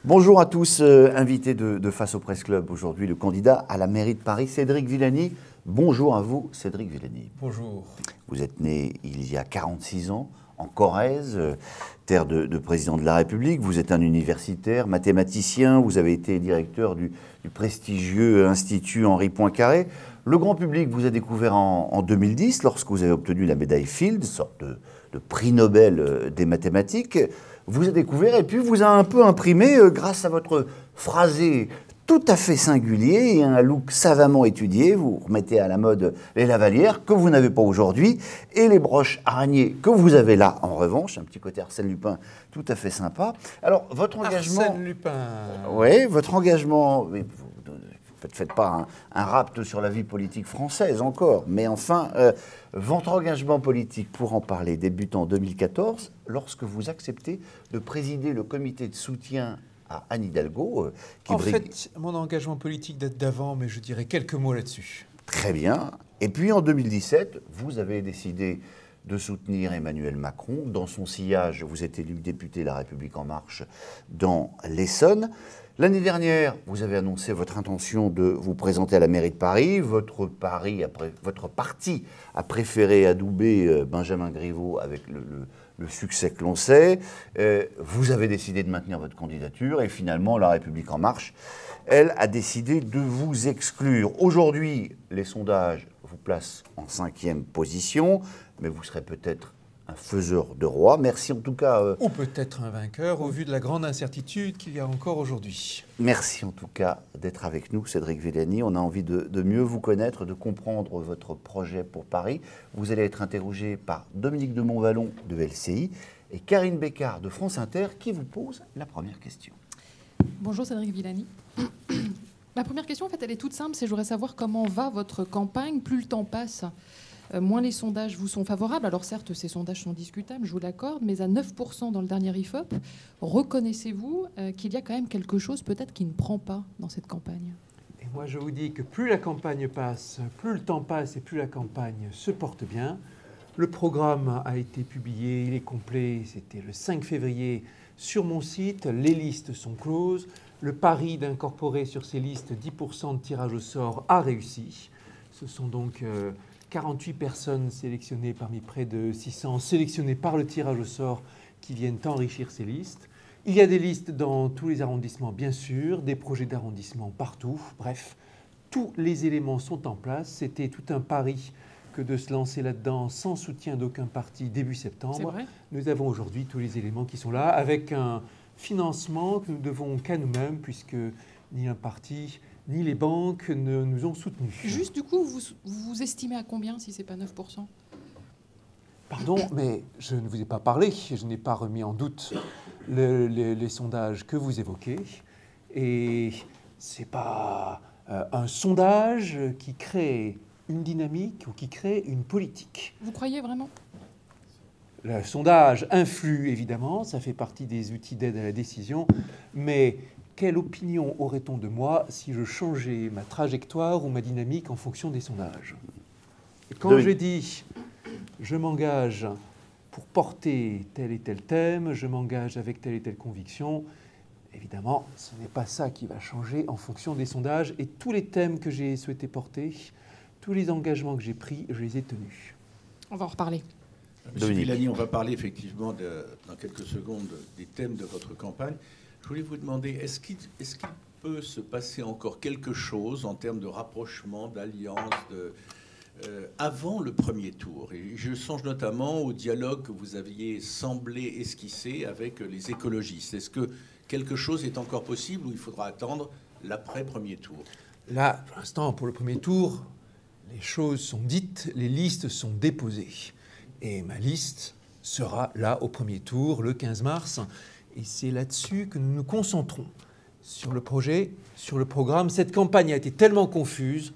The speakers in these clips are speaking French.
Bonjour à tous, invités de Face au Presse Club. Aujourd'hui, le candidat à la mairie de Paris, Cédric Villani. Bonjour à vous, Cédric Villani. Bonjour. Vous êtes né il y a 46 ans, en Corrèze, terre de président de la République. Vous êtes un universitaire, mathématicien. Vous avez été directeur du prestigieux Institut Henri Poincaré. Le grand public vous a découvert en 2010, lorsque vous avez obtenu la médaille Fields, sorte de prix Nobel des mathématiques. Vous a découvert et puis vous a un peu imprimé grâce à votre phrasé tout à fait singulier et un look savamment étudié. Vous remettez à la mode les lavalières que vous n'avez pas aujourd'hui et les broches araignées que vous avez là en revanche. Un petit côté Arsène Lupin tout à fait sympa. Alors votre engagement... Arsène Lupin. Oui, votre engagement... Ne faites pas un rapt sur la vie politique française encore, mais enfin, votre engagement politique, pour en parler, débute en 2014, lorsque vous acceptez de présider le comité de soutien à Anne Hidalgo. En fait, mon engagement politique date d'avant, mais je dirais quelques mots là-dessus. Très bien. Et puis en 2017, vous avez décidé de soutenir Emmanuel Macron. Dans son sillage, vous êtes élu député La République En Marche dans l'Essonne. L'année dernière, vous avez annoncé votre intention de vous présenter à la mairie de Paris. Votre parti a préféré adouber Benjamin Griveaux avec le succès que l'on sait. Vous avez décidé de maintenir votre candidature et finalement, La République En Marche, elle a décidé de vous exclure. Aujourd'hui, les sondages vous placent en 5e position, mais vous serez peut-être un faiseur de roi. Merci en tout cas. Ou peut-être un vainqueur, au vu de la grande incertitude qu'il y a encore aujourd'hui. Merci en tout cas d'être avec nous, Cédric Villani. On a envie de mieux vous connaître, de comprendre votre projet pour Paris. Vous allez être interrogé par Dominique de Montvalon de LCI et Karine Bécard de France Inter qui vous pose la première question. Bonjour Cédric Villani. Ma première question, en fait, elle est toute simple. C'est je voudrais savoir comment va votre campagne. Plus le temps passe, moins les sondages vous sont favorables. Alors certes, ces sondages sont discutables, je vous l'accorde, mais à 9% dans le dernier IFOP, reconnaissez-vous qu'il y a quand même quelque chose peut-être qui ne prend pas dans cette campagne? Et moi, je vous dis que plus la campagne passe, plus le temps passe et plus la campagne se porte bien. Le programme a été publié, il est complet, c'était le 5 février sur mon site. Les listes sont closes. Le pari d'incorporer sur ces listes 10% de tirage au sort a réussi. Ce sont donc 48 personnes sélectionnées parmi près de 600, sélectionnées par le tirage au sort qui viennent enrichir ces listes. Il y a des listes dans tous les arrondissements, bien sûr, des projets d'arrondissement partout. Bref, tous les éléments sont en place. C'était tout un pari que de se lancer là-dedans sans soutien d'aucun parti début septembre. Nous avons aujourd'hui tous les éléments qui sont là, avec un financement que nous devons qu'à nous-mêmes, puisque ni un parti ni les banques ne nous ont soutenus. Juste du coup, vous estimez à combien si ce n'est pas 9%? Pardon, mais je ne vous ai pas parlé, je n'ai pas remis en doute les sondages que vous évoquez. Et ce n'est pas un sondage qui crée une dynamique ou qui crée une politique. Vous croyez vraiment? Le sondage influe, évidemment, ça fait partie des outils d'aide à la décision, mais quelle opinion aurait-on de moi si je changeais ma trajectoire ou ma dynamique en fonction des sondages? Et quand je dis je m'engage pour porter tel et tel thème, je m'engage avec telle et telle conviction, évidemment, ce n'est pas ça qui va changer en fonction des sondages. Et tous les thèmes que j'ai souhaité porter, tous les engagements que j'ai pris, je les ai tenus. On va en reparler. Monsieur Villani, on va parler effectivement dans quelques secondes des thèmes de votre campagne. Je voulais vous demander, est-ce qu'il peut se passer encore quelque chose en termes de rapprochement, d'alliance, avant le premier tour? Et je songe notamment au dialogue que vous aviez semblé esquisser avec les écologistes. Est-ce que quelque chose est encore possible ou il faudra attendre l'après-premier tour? Là, pour l'instant, pour le premier tour, les choses sont dites, les listes sont déposées. Et ma liste sera là au premier tour, le 15 mars. Et c'est là-dessus que nous nous concentrons, sur le projet, sur le programme. Cette campagne a été tellement confuse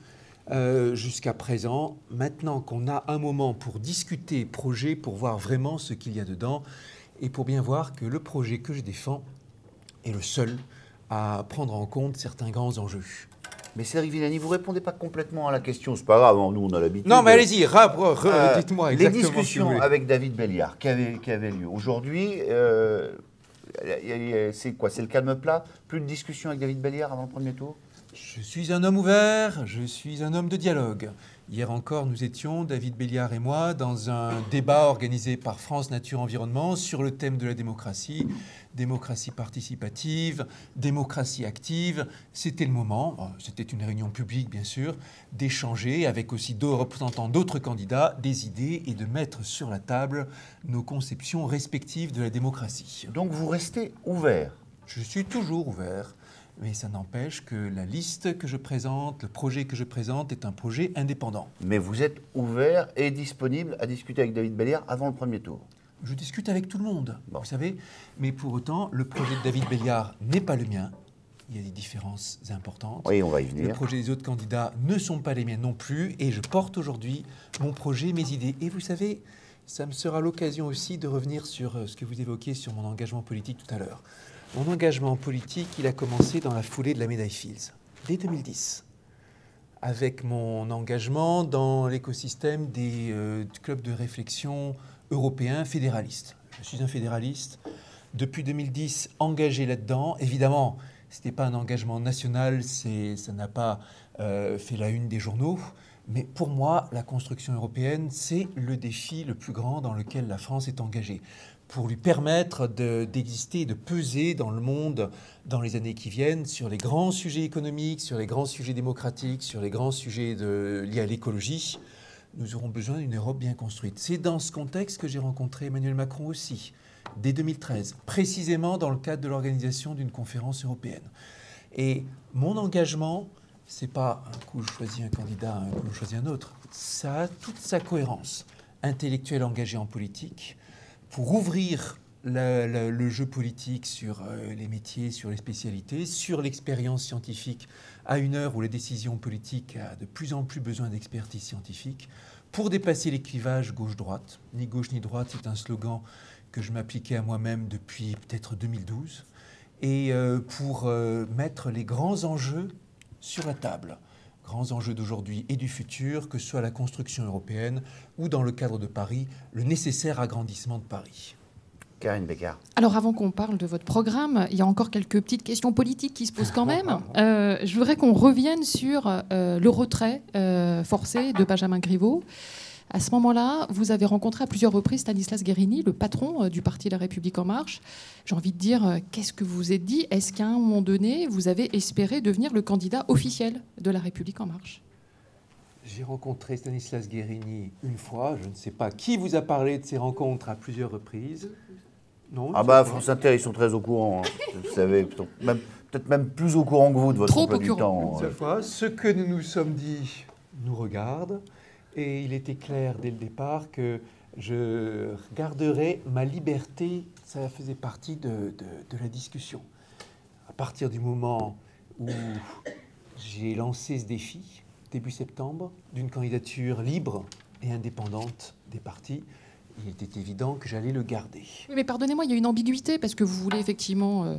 jusqu'à présent. Maintenant qu'on a un moment pour discuter projet, pour voir vraiment ce qu'il y a dedans, et pour bien voir que le projet que je défends est le seul à prendre en compte certains grands enjeux. Mais Cédric Villani, vous ne répondez pas complètement à la question. C'est pas grave, nous on a l'habitude. Non, mais allez-y, dites-moi exactement. Les discussions avec David Béliard qui avaient lieu aujourd'hui, C'est quoi? C'est le calme plat? Plus de discussion avec David Belliard avant le premier tour? Je suis un homme ouvert, je suis un homme de dialogue. Hier encore, nous étions, David Belliard et moi, dans un débat organisé par France Nature Environnement sur le thème de la démocratie, démocratie participative, démocratie active. C'était le moment, c'était une réunion publique bien sûr, d'échanger avec aussi deux représentants d'autres candidats des idées et de mettre sur la table nos conceptions respectives de la démocratie. Donc vous restez ouvert? Je suis toujours ouvert. Mais ça n'empêche que la liste que je présente, le projet que je présente est un projet indépendant. Mais vous êtes ouvert et disponible à discuter avec David Belliard avant le premier tour? Je discute avec tout le monde, Bon. vous savez. Mais pour autant, le projet de David Belliard n'est pas le mien. Il y a des différences importantes. Oui, on va y Les venir. projets des autres candidats ne sont pas les miens non plus. Et je porte aujourd'hui mon projet, mes idées. Et vous savez, ça me sera l'occasion aussi de revenir sur ce que vous évoquiez sur mon engagement politique tout à l'heure. Mon engagement politique, il a commencé dans la foulée de la médaille Fields, dès 2010, avec mon engagement dans l'écosystème des clubs de réflexion européens fédéralistes. Je suis un fédéraliste, depuis 2010, engagé là-dedans. Évidemment, ce n'était pas un engagement national, ça n'a pas fait la une des journaux, mais pour moi, la construction européenne, c'est le défi le plus grand dans lequel la France est engagée, pour lui permettre d'exister et de peser dans le monde dans les années qui viennent sur les grands sujets économiques, sur les grands sujets démocratiques, sur les grands sujets liés à l'écologie. Nous aurons besoin d'une Europe bien construite. C'est dans ce contexte que j'ai rencontré Emmanuel Macron aussi, dès 2013, précisément dans le cadre de l'organisation d'une conférence européenne. Et mon engagement, c'est pas un coup je choisis un candidat, un coup je choisis un autre. Ça a toute sa cohérence intellectuelle engagée en politique, pour ouvrir le jeu politique sur les métiers, sur les spécialités, sur l'expérience scientifique, à une heure où la décision politique a de plus en plus besoin d'expertise scientifique, pour dépasser les clivages gauche-droite. Ni gauche ni droite, c'est un slogan que je m'appliquais à moi-même depuis peut-être 2012, et pour mettre les grands enjeux sur la table. Grands enjeux d'aujourd'hui et du futur, que ce soit la construction européenne ou, dans le cadre de Paris, le nécessaire agrandissement de Paris. Karine Bécard. Alors avant qu'on parle de votre programme, il y a encore quelques petites questions politiques qui se posent quand même. Je voudrais qu'on revienne sur le retrait forcé de Benjamin Griveaux. À ce moment-là, vous avez rencontré à plusieurs reprises Stanislas Guerini, le patron du parti La République En Marche. J'ai envie de dire, qu'est-ce que vous vous êtes dit? Est-ce qu'à un moment donné, vous avez espéré devenir le candidat officiel de La République En Marche? J'ai rencontré Stanislas Guerini une fois. Je ne sais pas qui vous a parlé de ces rencontres à plusieurs reprises. Non, Ah bah, France Inter, ils sont très au courant. Hein. Vous savez, peut-être même plus au courant que vous de votre emploi du temps. Cette fois, ce que nous nous sommes dit nous regarde. Et il était clair dès le départ que je garderais ma liberté. Ça faisait partie de la discussion. À partir du moment où j'ai lancé ce défi, début septembre, d'une candidature libre et indépendante des partis, il était évident que j'allais le garder. Oui, mais pardonnez-moi, il y a une ambiguïté, parce que vous voulez effectivement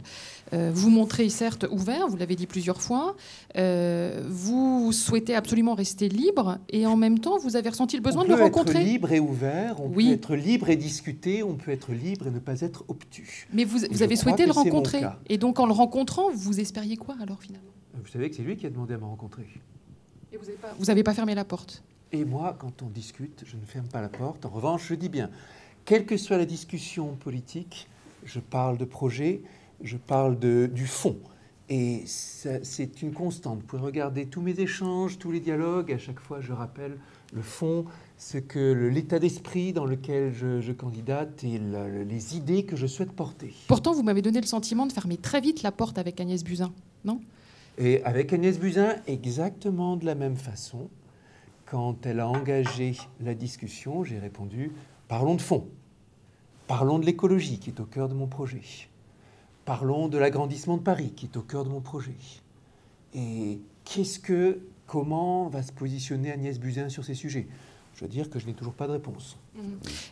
vous montrer certes ouvert, vous l'avez dit plusieurs fois, vous souhaitez absolument rester libre, et en même temps, vous avez ressenti le besoin de le rencontrer. On peut être libre et ouvert, on peut être libre et discuter, on peut être libre et ne pas être obtus. Mais vous avez souhaité le rencontrer, et donc en le rencontrant, vous espériez quoi alors finalement? Vous savez que c'est lui qui a demandé à me rencontrer. Et vous n'avez pas fermé la porte? Et moi, quand on discute, je ne ferme pas la porte. En revanche, je dis bien, quelle que soit la discussion politique, je parle de projet, je parle du fond. Et c'est une constante. Vous pouvez regarder tous mes échanges, tous les dialogues. À chaque fois, je rappelle le fond, l'état d'esprit dans lequel je candidate et les idées que je souhaite porter. Pourtant, vous m'avez donné le sentiment de fermer très vite la porte avec Agnès Buzyn, non? Et avec Agnès Buzyn, exactement de la même façon. Quand elle a engagé la discussion, j'ai répondu « Parlons de fond. Parlons de l'écologie qui est au cœur de mon projet. Parlons de l'agrandissement de Paris qui est au cœur de mon projet. Et comment va se positionner Agnès Buzyn sur ces sujets ?» Je veux dire que je n'ai toujours pas de réponse.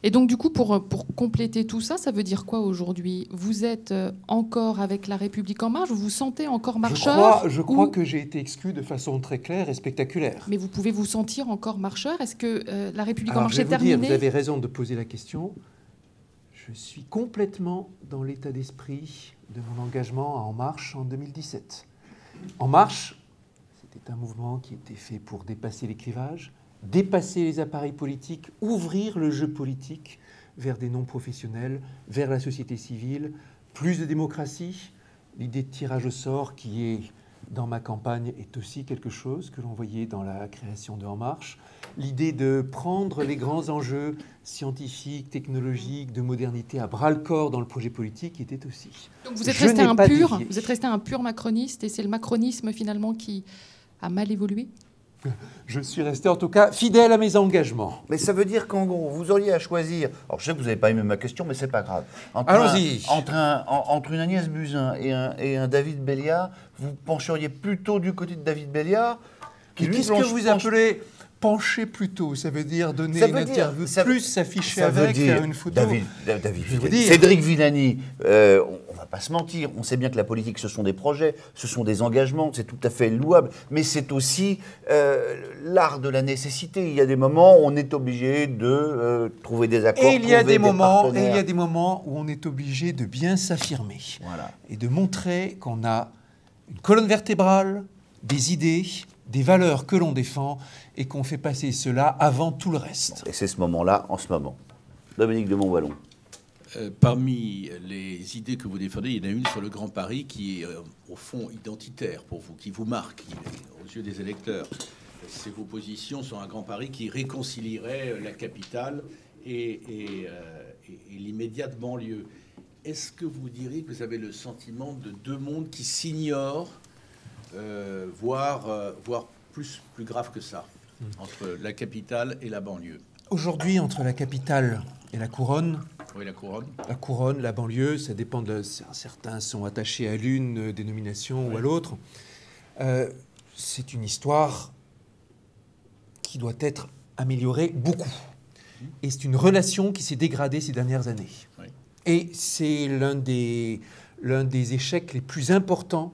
Et donc, du coup, pour compléter tout ça, ça veut dire quoi aujourd'hui? Vous êtes encore avec La République En Marche? Vous vous sentez encore marcheur? Je crois que j'ai été exclu de façon très claire et spectaculaire. Mais vous pouvez vous sentir encore marcheur? Est-ce que La République En Alors, Marche je vais est vous dire, terminée? vous avez raison de poser la question. Je suis complètement dans l'état d'esprit de mon engagement à En Marche en 2017. En Marche, c'était un mouvement qui était fait pour dépasser les clivages, dépasser les appareils politiques, ouvrir le jeu politique vers des non-professionnels, vers la société civile, plus de démocratie. L'idée de tirage au sort qui est dans ma campagne est aussi quelque chose que l'on voyait dans la création de En Marche. L'idée de prendre les grands enjeux scientifiques, technologiques, de modernité à bras-le-corps dans le projet politique était aussi. Donc vous êtes resté un pur macroniste et c'est le macronisme finalement qui a mal évolué? Je suis resté en tout cas fidèle à mes engagements. Mais ça veut dire qu'en gros, vous auriez à choisir. Alors je sais que vous n'avez pas aimé ma question, mais c'est pas grave. Allons-y. Entre une Agnès Buzyn et un David Béliard, vous pencheriez plutôt du côté de David Béliard. Qu'est-ce que vous appelez pencher plutôt? Ça veut dire donner une interview plus s'afficher avec, faire une photo. Cédric Villani, on ne va pas se mentir, on sait bien que la politique, ce sont des projets, ce sont des engagements, c'est tout à fait louable, mais c'est aussi l'art de la nécessité. Il y a des moments où on est obligé de trouver des accords, et il y a des moments où on est obligé de bien s'affirmer, voilà, et de montrer qu'on a une colonne vertébrale, des idées, des valeurs que l'on défend et qu'on fait passer cela avant tout le reste. Et c'est ce moment-là, en ce moment. Dominique de Montballon. Parmi les idées que vous défendez, il y en a une sur le Grand Paris qui est au fond identitaire pour vous, qui vous marque aux yeux des électeurs. C'est vos positions sur un Grand Paris qui réconcilierait la capitale et l'immédiate banlieue. Est-ce que vous diriez que vous avez le sentiment de deux mondes qui s'ignorent, voire plus grave que ça, entre la capitale et la banlieue? Aujourd'hui, entre la capitale et la couronne, oui, la couronne, la banlieue, ça dépend certains sont attachés à l'une dénomination ou à l'autre. C'est une histoire qui doit être améliorée beaucoup. Et c'est une relation qui s'est dégradée ces dernières années. Oui. Et c'est l'un des échecs les plus importants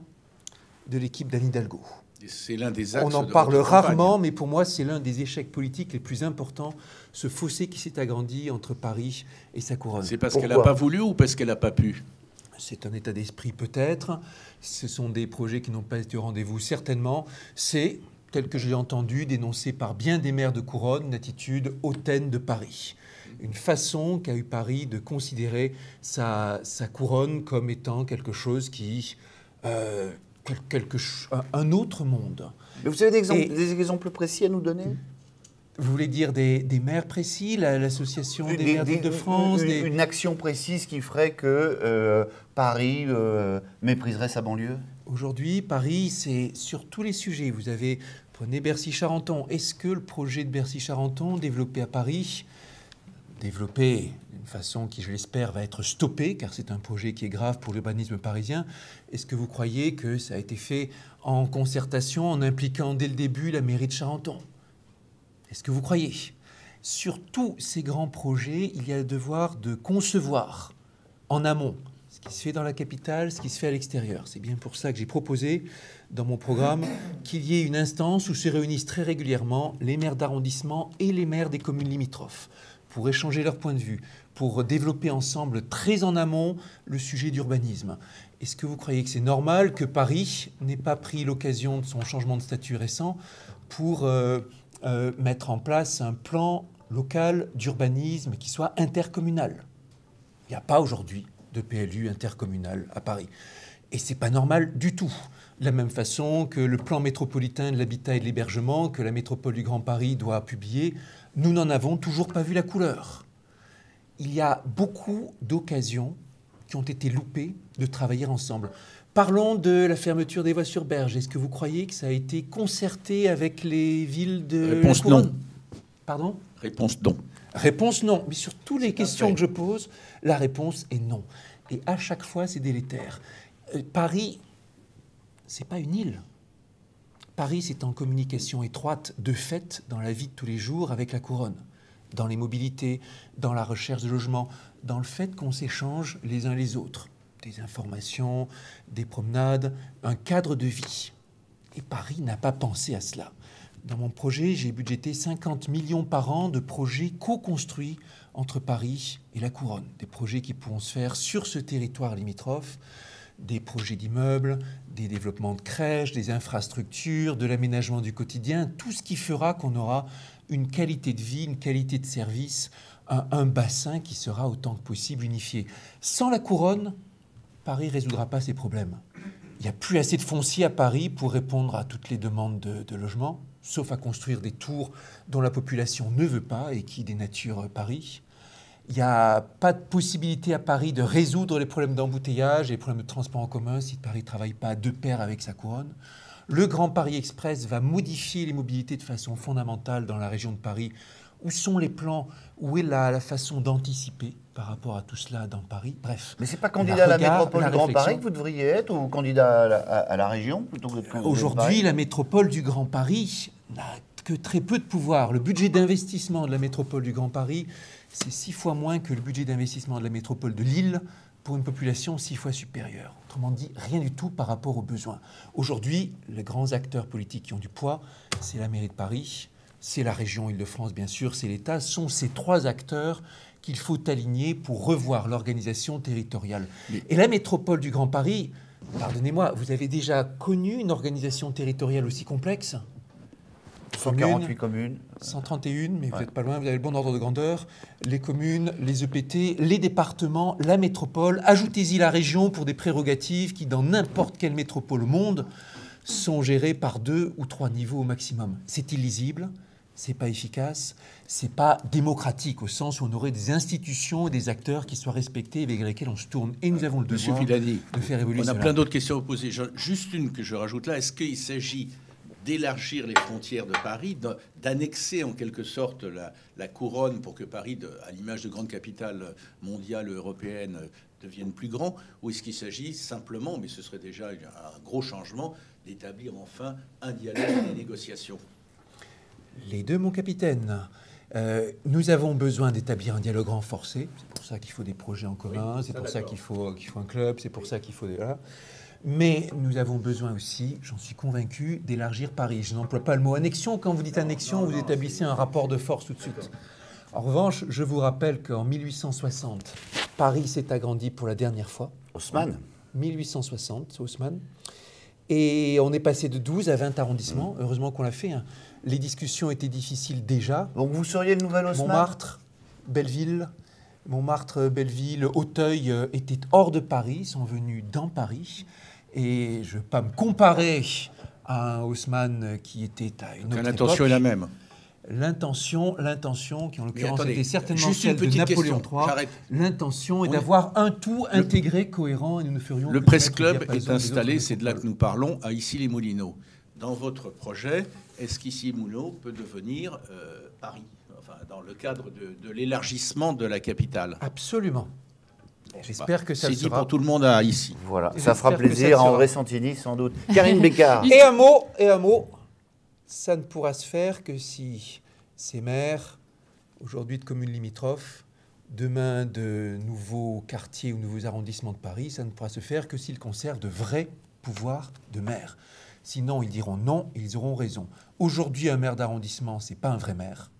de l'équipe d'Anne Hidalgo. C'est l'un des axes. On en parle rarement, mais pour moi, c'est l'un des échecs politiques les plus importants, ce fossé qui s'est agrandi entre Paris et sa couronne. C'est parce qu'elle n'a pas voulu ou parce qu'elle n'a pas pu? C'est un état d'esprit peut-être. Ce sont des projets qui n'ont pas été au rendez-vous certainement. C'est, tel que j'ai entendu, dénoncé par bien des maires de couronne, une attitude hautaine de Paris. Une façon qu'a eu Paris de considérer sa couronne comme étant quelque chose qui... un autre monde. Mais vous avez des exemples précis à nous donner? Vous voulez dire des maires précis, l'association des maires d'Île-de-France? Une action précise qui ferait que Paris mépriserait sa banlieue? Aujourd'hui, Paris, c'est sur tous les sujets. Prenez Bercy-Charenton. Est-ce que le projet de Bercy-Charenton, développé à Paris, développé d'une façon qui, je l'espère, va être stoppée, car c'est un projet qui est grave pour l'urbanisme parisien. Est-ce que vous croyez que ça a été fait en concertation, en impliquant dès le début la mairie de Charenton? Est-ce que vous croyez? Sur tous ces grands projets, il y a le devoir de concevoir en amont ce qui se fait dans la capitale, ce qui se fait à l'extérieur. C'est bien pour ça que j'ai proposé dans mon programme qu'il y ait une instance où se réunissent très régulièrement les maires d'arrondissement et les maires des communes limitrophes, pour échanger leurs points de vue, pour développer ensemble très en amont le sujet d'urbanisme. Est-ce que vous croyez que c'est normal que Paris n'ait pas pris l'occasion de son changement de statut récent pour mettre en place un plan local d'urbanisme qui soit intercommunal? Il n'y a pas aujourd'hui de PLU intercommunal à Paris. Et ce n'est pas normal du tout. De la même façon que le plan métropolitain de l'habitat et de l'hébergement que la métropole du Grand Paris doit publier, nous n'en avons toujours pas vu la couleur. Il y a beaucoup d'occasions qui ont été loupées de travailler ensemble. Parlons de la fermeture des voies sur berge. Est-ce que vous croyez que ça a été concerté avec les villes de Réponse non. Pardon? Réponse non. Réponse non. Mais sur toutes les questions que je pose, la réponse est non. Et à chaque fois, c'est délétère. Paris, c'est pas une île. Paris, c'est en communication étroite, de fait, dans la vie de tous les jours avec la couronne, dans les mobilités, dans la recherche de logement, dans le fait qu'on s'échange les uns les autres. Des informations, des promenades, un cadre de vie. Et Paris n'a pas pensé à cela. Dans mon projet, j'ai budgété 50 millions par an de projets co-construits entre Paris et la Couronne. Des projets qui pourront se faire sur ce territoire limitrophe, des projets d'immeubles, des développements de crèches, des infrastructures, de l'aménagement du quotidien, tout ce qui fera qu'on aura une qualité de vie, une qualité de service, un bassin qui sera autant que possible unifié. Sans la Couronne, Paris ne résoudra pas ses problèmes. Il n'y a plus assez de foncier à Paris pour répondre à toutes les demandes de logement, sauf à construire des tours dont la population ne veut pas et qui dénaturent Paris. Il n'y a pas de possibilité à Paris de résoudre les problèmes d'embouteillage et les problèmes de transport en commun si Paris ne travaille pas de pair avec sa couronne. Le Grand Paris Express va modifier les mobilités de façon fondamentale dans la région de Paris. Où sont les plans? Où est la façon d'anticiper par rapport à tout cela dans Paris? Bref. Mais ce n'est pas candidat à la métropole du Grand Paris que vous devriez être, ou candidat à la région plutôt que de candidat Aujourd'hui, la métropole du Grand Paris n'a que très peu de pouvoir. Le budget d'investissement de la métropole du Grand Paris, c'est 6 fois moins que le budget d'investissement de la métropole de Lille pour une population 6 fois supérieure. Autrement dit, rien du tout par rapport aux besoins. Aujourd'hui, les grands acteurs politiques qui ont du poids, c'est la mairie de Paris, c'est la région Île-de-France, bien sûr, c'est l'État, sont ces 3 acteurs qu'il faut aligner pour revoir l'organisation territoriale. Et la métropole du Grand Paris, pardonnez-moi, vous avez déjà connu une organisation territoriale aussi complexe? 148 communes. 131, mais vous n'êtes pas loin, vous avez le bon ordre de grandeur. Les communes, les EPT, les départements, la métropole. Ajoutez-y la région pour des prérogatives qui, dans n'importe quelle métropole au monde, sont gérées par 2 ou 3 niveaux au maximum. C'est illisible, c'est pas efficace, c'est pas démocratique, au sens où on aurait des institutions et des acteurs qui soient respectés et avec lesquels on se tourne. Et nous avons le devoir de faire évoluer cela. On a plein d'autres questions à vous poser. Juste une que je rajoute là. Est-ce qu'il s'agit d'élargir les frontières de Paris, d'annexer en quelque sorte la couronne pour que Paris, à l'image de grande capitale mondiale européenne, devienne plus grand, ou est-ce qu'il s'agit simplement, mais ce serait déjà un gros changement, d'établir enfin un dialogue et des négociations? Les deux, mon capitaine. Nous avons besoin d'établir un dialogue renforcé. C'est pour ça qu'il faut des projets en commun, c'est pour ça qu'il faut un club, c'est pour ça qu'il faut... Voilà. Mais nous avons besoin aussi, j'en suis convaincu, d'élargir Paris. Je n'emploie pas le mot annexion. Quand vous dites annexion, vous établissez un rapport de force tout de suite. En revanche, je vous rappelle qu'en 1860, Paris s'est agrandi pour la dernière fois. Haussmann. 1860, c'est Haussmann. Et on est passé de 12 à 20 arrondissements. Heureusement qu'on l'a fait. Hein. Les discussions étaient difficiles déjà. Donc vous seriez le nouvel Haussmann? Montmartre, Belleville, Auteuil étaient hors de Paris, sont venus dans Paris. Et je ne veux pas me comparer à un Haussmann qui était à une autre époque. L'intention est la même. L'intention, qui en l'occurrence était certainement juste celle de Napoléon III. L'intention est d'avoir un tout intégré, cohérent, et nous ne ferions... Le Presse Club est installé, c'est de là que nous parlons, à Issy-les-Moulineaux. Dans votre projet, est-ce qu'Issy-les-Moulineaux peut devenir Paris, enfin, dans le cadre de l'élargissement de la capitale? Absolument. J'espère que ça le sera. C'est dit sera. pour tout le monde à ici. Voilà, ça fera plaisir à André Santini, sans doute. Karine Bécard. Et un mot, ça ne pourra se faire que si ces maires, aujourd'hui de communes limitrophes, demain de nouveaux quartiers ou nouveaux arrondissements de Paris, ça ne pourra se faire que s'ils conservent de vrais pouvoirs de maire. Sinon, ils diront non et ils auront raison. Aujourd'hui, un maire d'arrondissement, ce n'est pas un vrai maire.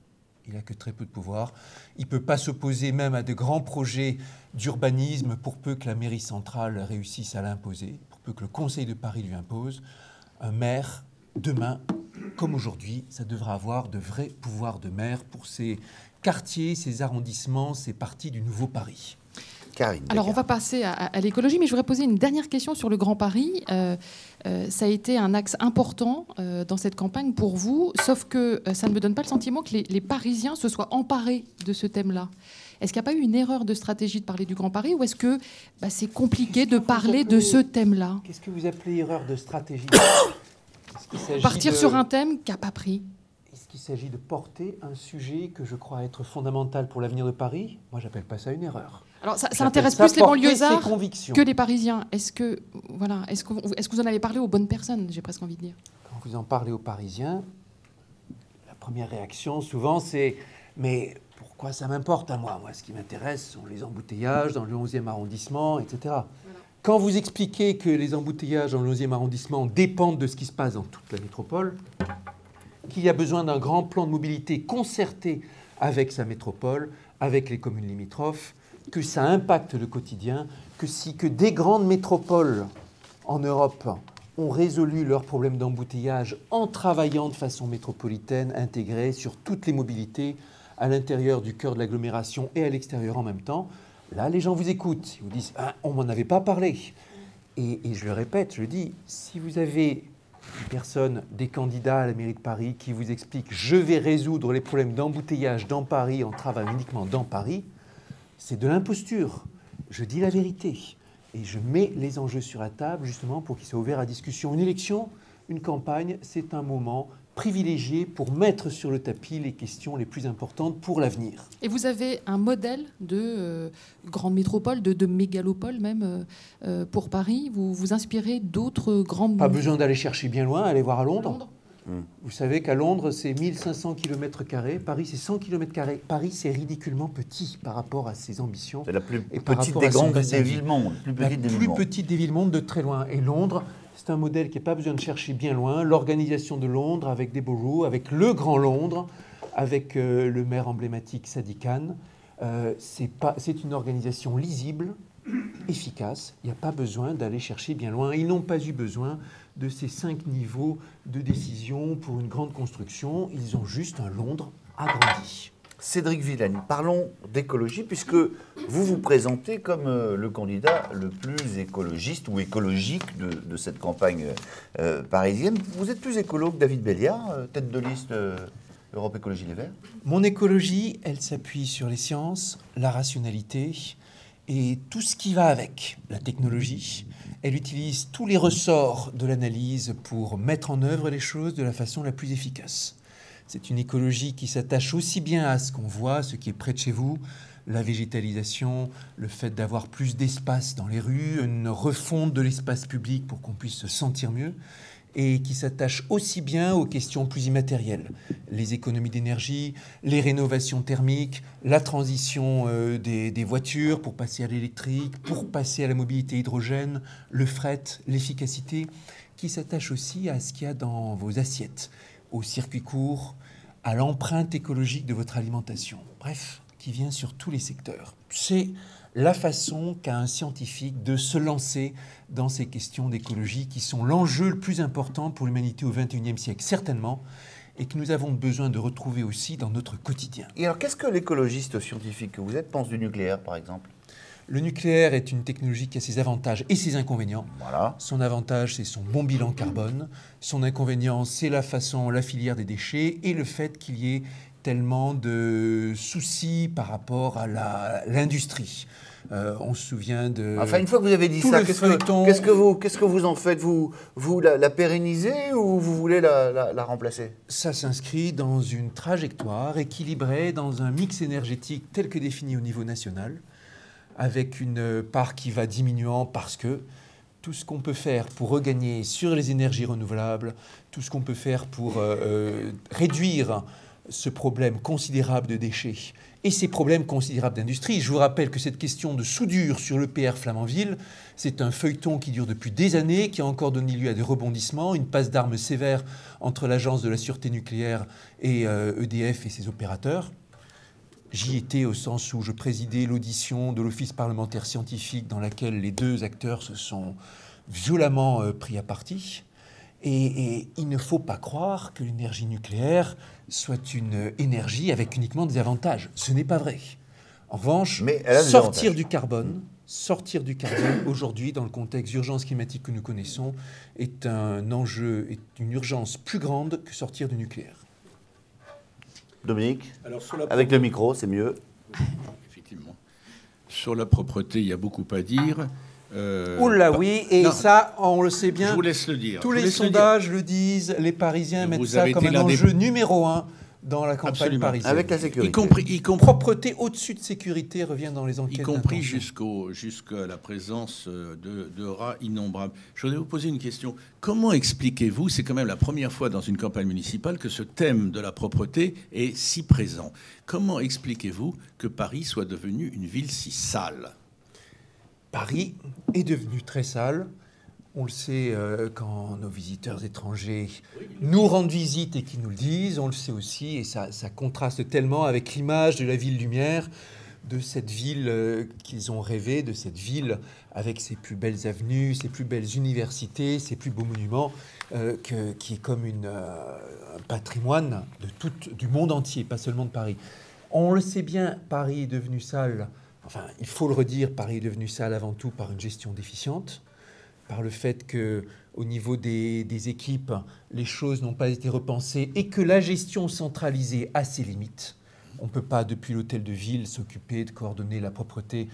Il n'a que très peu de pouvoir. Il ne peut pas s'opposer même à de grands projets d'urbanisme pour peu que la mairie centrale réussisse à l'imposer, pour peu que le Conseil de Paris lui impose. Un maire, demain, comme aujourd'hui, ça devra avoir de vrais pouvoirs de maire pour ces quartiers, ces arrondissements, ces parties du nouveau Paris. Karine. Alors, on va passer à l'écologie, mais je voudrais poser une dernière question sur le Grand Paris. Ça a été un axe important dans cette campagne pour vous, sauf que ça ne me donne pas le sentiment que les Parisiens se soient emparés de ce thème-là. Est-ce qu'il n'y a pas eu une erreur de stratégie de parler du Grand Paris, ou est-ce que c'est compliqué de parler de ce thème-là? Qu'est-ce que vous appelez erreur de stratégie? Partir sur un thème qui n'a pas pris. Est-ce qu'il s'agit de porter un sujet que je crois être fondamental pour l'avenir de Paris? Moi, j'appelle pas ça une erreur. Alors, ça intéresse plus les banlieusards que les Parisiens. Est-ce que vous en avez parlé aux bonnes personnes, j'ai presque envie de dire? Quand vous en parlez aux Parisiens, la première réaction, souvent, c'est « mais pourquoi ça m'importe à moi? Moi, ce qui m'intéresse sont les embouteillages dans le 11e arrondissement, etc. Voilà. » Quand vous expliquez que les embouteillages dans le 11e arrondissement dépendent de ce qui se passe dans toute la métropole, qu'il y a besoin d'un grand plan de mobilité concerté avec sa métropole, avec les communes limitrophes, que ça impacte le quotidien, que des grandes métropoles en Europe ont résolu leurs problèmes d'embouteillage en travaillant de façon métropolitaine, intégrée sur toutes les mobilités, à l'intérieur du cœur de l'agglomération et à l'extérieur en même temps. Là, les gens vous écoutent, ils vous disent ah, « on m'en avait pas parlé ». Et je le répète, je le dis, si vous avez des personnes, des candidats à la mairie de Paris qui vous expliquent « je vais résoudre les problèmes d'embouteillage dans Paris en travaillant uniquement dans Paris », c'est de l'imposture. Je dis la vérité. Et je mets les enjeux sur la table justement pour qu'ils soient ouverts à discussion. Une élection, une campagne, c'est un moment privilégié pour mettre sur le tapis les questions les plus importantes pour l'avenir. Et vous avez un modèle de grande métropole, de mégalopole même pour Paris. Vous vous inspirez d'autres grandes... Pas besoin d'aller chercher bien loin, allez voir à Londres. Vous savez qu'à Londres, c'est 1500 km². Paris, c'est 100 km². Paris, c'est ridiculement petit par rapport à ses ambitions. C'est la plus petite des grandes des villes-mondes. La plus petite des villes-mondes de très loin. Et Londres, c'est un modèle qui n'a pas besoin de chercher bien loin. L'organisation de Londres avec des boroughs, avec le Grand Londres, avec le maire emblématique Sadiq Khan. C'est une organisation lisible, efficace. Il n'y a pas besoin d'aller chercher bien loin. Ils n'ont pas eu besoin de ces 5 niveaux de décision pour une grande construction. Ils ont juste un Londres agrandi. Cédric Villani, parlons d'écologie, puisque vous vous présentez comme le candidat le plus écologiste ou écologique de cette campagne parisienne. Vous êtes plus écolo que David Béliard, tête de liste Europe Écologie Les Verts. Mon écologie, elle s'appuie sur les sciences, la rationalité et tout ce qui va avec, la technologie. Elle utilise tous les ressorts de l'analyse pour mettre en œuvre les choses de la façon la plus efficace. C'est une écologie qui s'attache aussi bien à ce qu'on voit, ce qui est près de chez vous, la végétalisation, le fait d'avoir plus d'espace dans les rues, une refonte de l'espace public pour qu'on puisse se sentir mieux, et qui s'attache aussi bien aux questions plus immatérielles, les économies d'énergie, les rénovations thermiques, la transition des voitures pour passer à l'électrique, pour passer à la mobilité hydrogène, le fret, l'efficacité, qui s'attache aussi à ce qu'il y a dans vos assiettes, aux circuits courts, à l'empreinte écologique de votre alimentation. Bref, qui vient sur tous les secteurs. C'est la façon qu'a un scientifique de se lancer dans ces questions d'écologie qui sont l'enjeu le plus important pour l'humanité au XXIe siècle, certainement, et que nous avons besoin de retrouver aussi dans notre quotidien. Et alors, qu'est-ce que l'écologiste scientifique que vous êtes pense du nucléaire, par exemple ? Le nucléaire est une technologie qui a ses avantages et ses inconvénients. Voilà. Son avantage, c'est son bon bilan carbone. Son inconvénient, c'est la filière des déchets et le fait qu'il y ait tellement de soucis par rapport à l'industrie. On se souvient de... Enfin, une fois que vous avez dit ça, qu'est-ce que vous en faites ? Vous la pérennisez ou vous voulez la remplacer ? Ça s'inscrit dans une trajectoire équilibrée, dans un mix énergétique tel que défini au niveau national, avec une part qui va diminuant parce que tout ce qu'on peut faire pour regagner sur les énergies renouvelables, tout ce qu'on peut faire pour réduire ce problème considérable de déchets et ces problèmes considérables d'industrie. Je vous rappelle que cette question de soudure sur l'EPR Flamanville, c'est un feuilleton qui dure depuis des années, qui a encore donné lieu à des rebondissements, une passe d'armes sévère entre l'Agence de la sûreté nucléaire et EDF et ses opérateurs. J'y étais au sens où je présidais l'audition de l'Office parlementaire scientifique dans laquelle les deux acteurs se sont violemment pris à partie. Et il ne faut pas croire que l'énergie nucléaire soit une énergie avec uniquement des avantages. Ce n'est pas vrai. En revanche, sortir du carbone aujourd'hui dans le contexte d'urgence climatique que nous connaissons est un enjeu, est une urgence plus grande que sortir du nucléaire. Dominique, avec le micro, c'est mieux. Effectivement. Sur la propreté, il y a beaucoup à dire. Oula oui, et non, ça, on le sait bien. Je vous laisse le dire. Tous les sondages le disent, les Parisiens mettent ça comme un enjeu numéro 1 dans la campagne parisienne. Avec la sécurité. Y compris propreté au-dessus de sécurité revient dans les enquêtes. Y compris jusqu'à la présence de rats innombrables. Je voudrais vous poser une question. Comment expliquez-vous, c'est quand même la première fois dans une campagne municipale que ce thème de la propreté est si présent. Comment expliquez-vous que Paris soit devenu une ville si sale ? Paris est devenu très sale On le sait quand nos visiteurs étrangers nous rendent visite et qui nous le disent. On le sait aussi, et ça contraste tellement avec l'image de la ville lumière, de cette ville qu'ils ont rêvé, de cette ville avec ses plus belles avenues, ses plus belles universités, ses plus beaux monuments, qui est comme un patrimoine du monde entier, pas seulement de Paris. On le sait bien, Paris est devenu sale, enfin, il faut le redire, Paris est devenu sale avant tout par une gestion déficiente, par le fait qu'au niveau des équipes, les choses n'ont pas été repensées et que la gestion centralisée a ses limites. On ne peut pas, depuis l'hôtel de ville, s'occuper de coordonner la propreté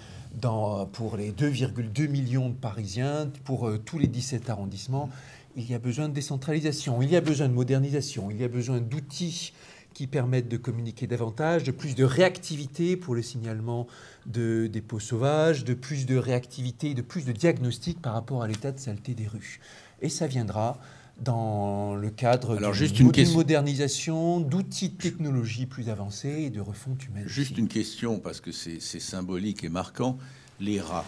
pour les 2,2 millions de Parisiens, pour tous les 17 arrondissements. Il y a besoin de décentralisation, il y a besoin de modernisation, il y a besoin d'outils qui permettent de communiquer davantage, de plus de réactivité pour le signalement de dépôts sauvages, de plus de réactivité, de plus de diagnostic par rapport à l'état de saleté des rues. Et ça viendra dans le cadre d'une modernisation, d'outils de technologie plus avancés et de refonte humaine. Juste une question, parce que c'est symbolique et marquant. Les rats,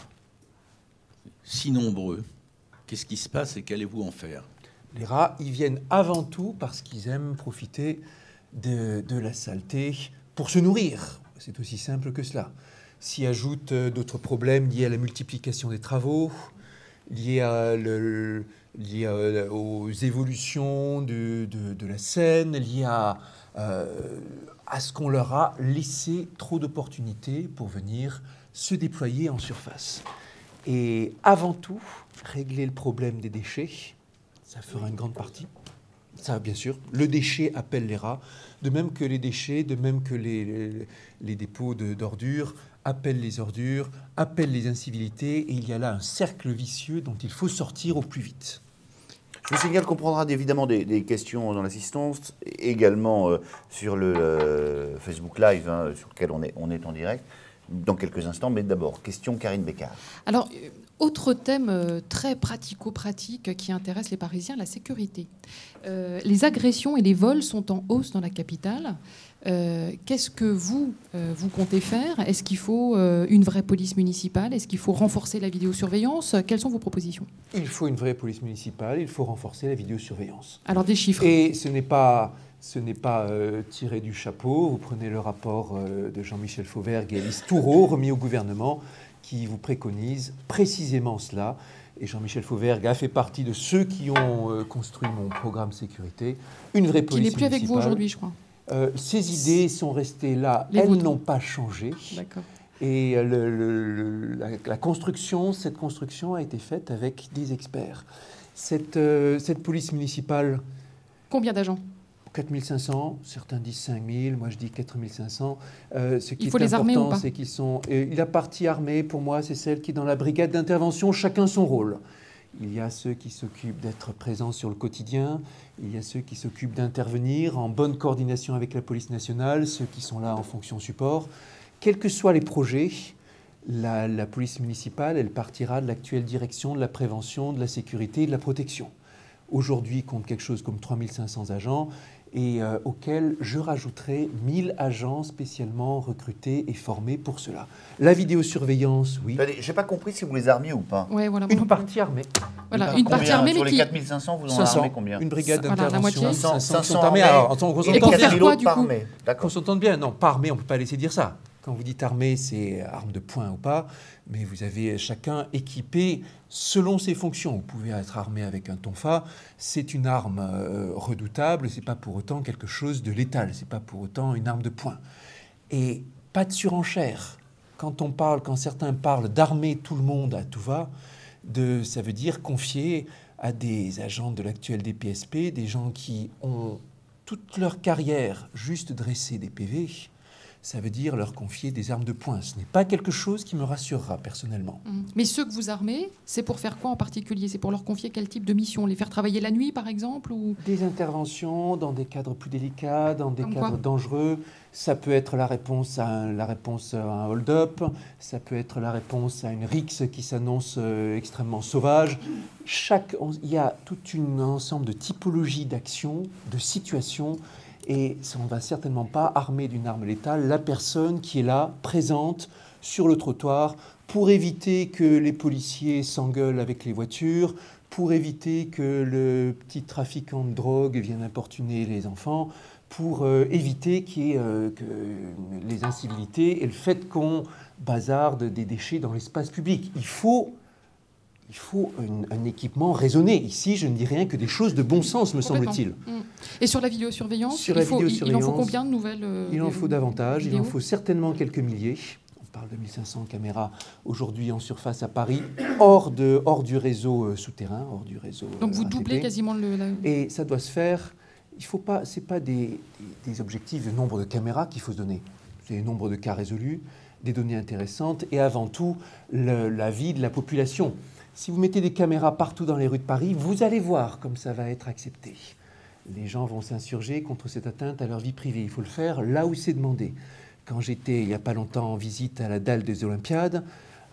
si nombreux, qu'est-ce qui se passe et qu'allez-vous en faire? Les rats, ils viennent avant tout parce qu'ils aiment profiter de la saleté pour se nourrir. C'est aussi simple que cela. S'y ajoutent d'autres problèmes liés à la multiplication des travaux, liés aux évolutions de la Seine, liés à ce qu'on leur a laissé trop d'opportunités pour venir se déployer en surface. Et avant tout, régler le problème des déchets, ça fera une grande partie. Ça, bien sûr, le déchet appelle les rats, de même que les déchets, de même que les dépôts d'ordures appellent les ordures, appellent les incivilités, et il y a là un cercle vicieux dont il faut sortir au plus vite. Je vous signale qu'on prendra évidemment des questions dans l'assistance, également sur le Facebook Live, sur lequel on est en direct, dans quelques instants, mais d'abord, question Karine Bécard. Alors, autre thème très pratico-pratique qui intéresse les Parisiens, la sécurité. Les agressions et les vols sont en hausse dans la capitale. Qu'est-ce que vous comptez faire? Est-ce qu'il faut une vraie police municipale? Est-ce qu'il faut renforcer la vidéosurveillance? Quelles sont vos propositions? Il faut une vraie police municipale, il faut renforcer la vidéosurveillance. Alors des chiffres. Et ce n'est pas tiré du chapeau. Vous prenez le rapport de Jean-Michel Fauvergue et Alice Toureau, remis au gouvernement, qui vous préconise précisément cela. Et Jean-Michel Fauvergue a fait partie de ceux qui ont construit mon programme sécurité. Une vraie police municipale. Qui n'est plus avec vous aujourd'hui, je crois. Ces idées sont restées là. Elles n'ont pas changé. D'accord. Et cette construction a été faite avec des experts. Cette police municipale... Combien d'agents? 4500, certains disent 5000, moi je dis 4500. Il faut les armer ou pas? C'est qu'ils sont... la partie armée, pour moi, c'est celle qui est dans la brigade d'intervention, chacun son rôle. Il y a ceux qui s'occupent d'être présents sur le quotidien, il y a ceux qui s'occupent d'intervenir en bonne coordination avec la police nationale, ceux qui sont là en fonction support. Quels que soient les projets, la police municipale, elle partira de l'actuelle direction de la prévention, de la sécurité et de la protection. Aujourd'hui, compte quelque chose comme 3500 agents et auxquels je rajouterai 1000 agents spécialement recrutés et formés pour cela. La vidéosurveillance, oui. Je n'ai pas compris si vous les armiez ou pas. Ouais, voilà, une partie armée. Voilà, une partie armée, sur mais les 4500, vous en armez combien? Une brigade d'intervention. 500 armés. Alors, on et les 4000 autres pas armés. Qu'on s'entende bien. Non, pas armés, on ne peut pas laisser dire ça. Quand vous dites armée, c'est arme de poing ou pas, mais vous avez chacun équipé selon ses fonctions. Vous pouvez être armé avec un tonfa, c'est une arme redoutable, c'est pas pour autant quelque chose de létal, c'est pas pour autant une arme de poing. Et pas de surenchère. Quand certains parlent d'armer tout le monde à tout va, ça veut dire confier à des agents de l'actuel DPSP, des gens qui ont toute leur carrière juste dressé des PV. Ça veut dire leur confier des armes de poing. Ce n'est pas quelque chose qui me rassurera personnellement. Mais ceux que vous armez, c'est pour faire quoi en particulier? C'est pour leur confier quel type de mission? Les faire travailler la nuit, par exemple, ou... Des interventions dans des cadres plus délicats, dans des cadres dangereux. Ça peut être la réponse à un hold-up. Ça peut être la réponse à une rixe qui s'annonce extrêmement sauvage. Il y a tout un ensemble de typologies d'actions, de situations. Et on ne va certainement pas armer d'une arme létale la personne qui est là, présente, sur le trottoir, pour éviter que les policiers s'engueulent avec les voitures, pour éviter que le petit trafiquant de drogue vienne importuner les enfants, pour éviter que les incivilités et le fait qu'on bazarde des déchets dans l'espace public. Il faut un équipement raisonné. Ici, je ne dis rien que des choses de bon sens, me semble-t-il. Et sur la vidéosurveillance, Sur la vidéosurveillance, il en faut combien de nouvelles Il en faut davantage. vidéos? Il en faut certainement quelques milliers. On parle de 1500 caméras aujourd'hui en surface à Paris, hors du réseau souterrain, hors du réseau Donc vous ATP. doublez quasiment Et ça doit se faire. Il faut pas. C'est pas des objectifs de nombre de caméras qu'il faut se donner. C'est le nombre de cas résolus, des données intéressantes et avant tout la vie de la population. Si vous mettez des caméras partout dans les rues de Paris, vous allez voir comme ça va être accepté. Les gens vont s'insurger contre cette atteinte à leur vie privée. Il faut le faire là où c'est demandé. Quand j'étais, il n'y a pas longtemps, en visite à la dalle des Olympiades,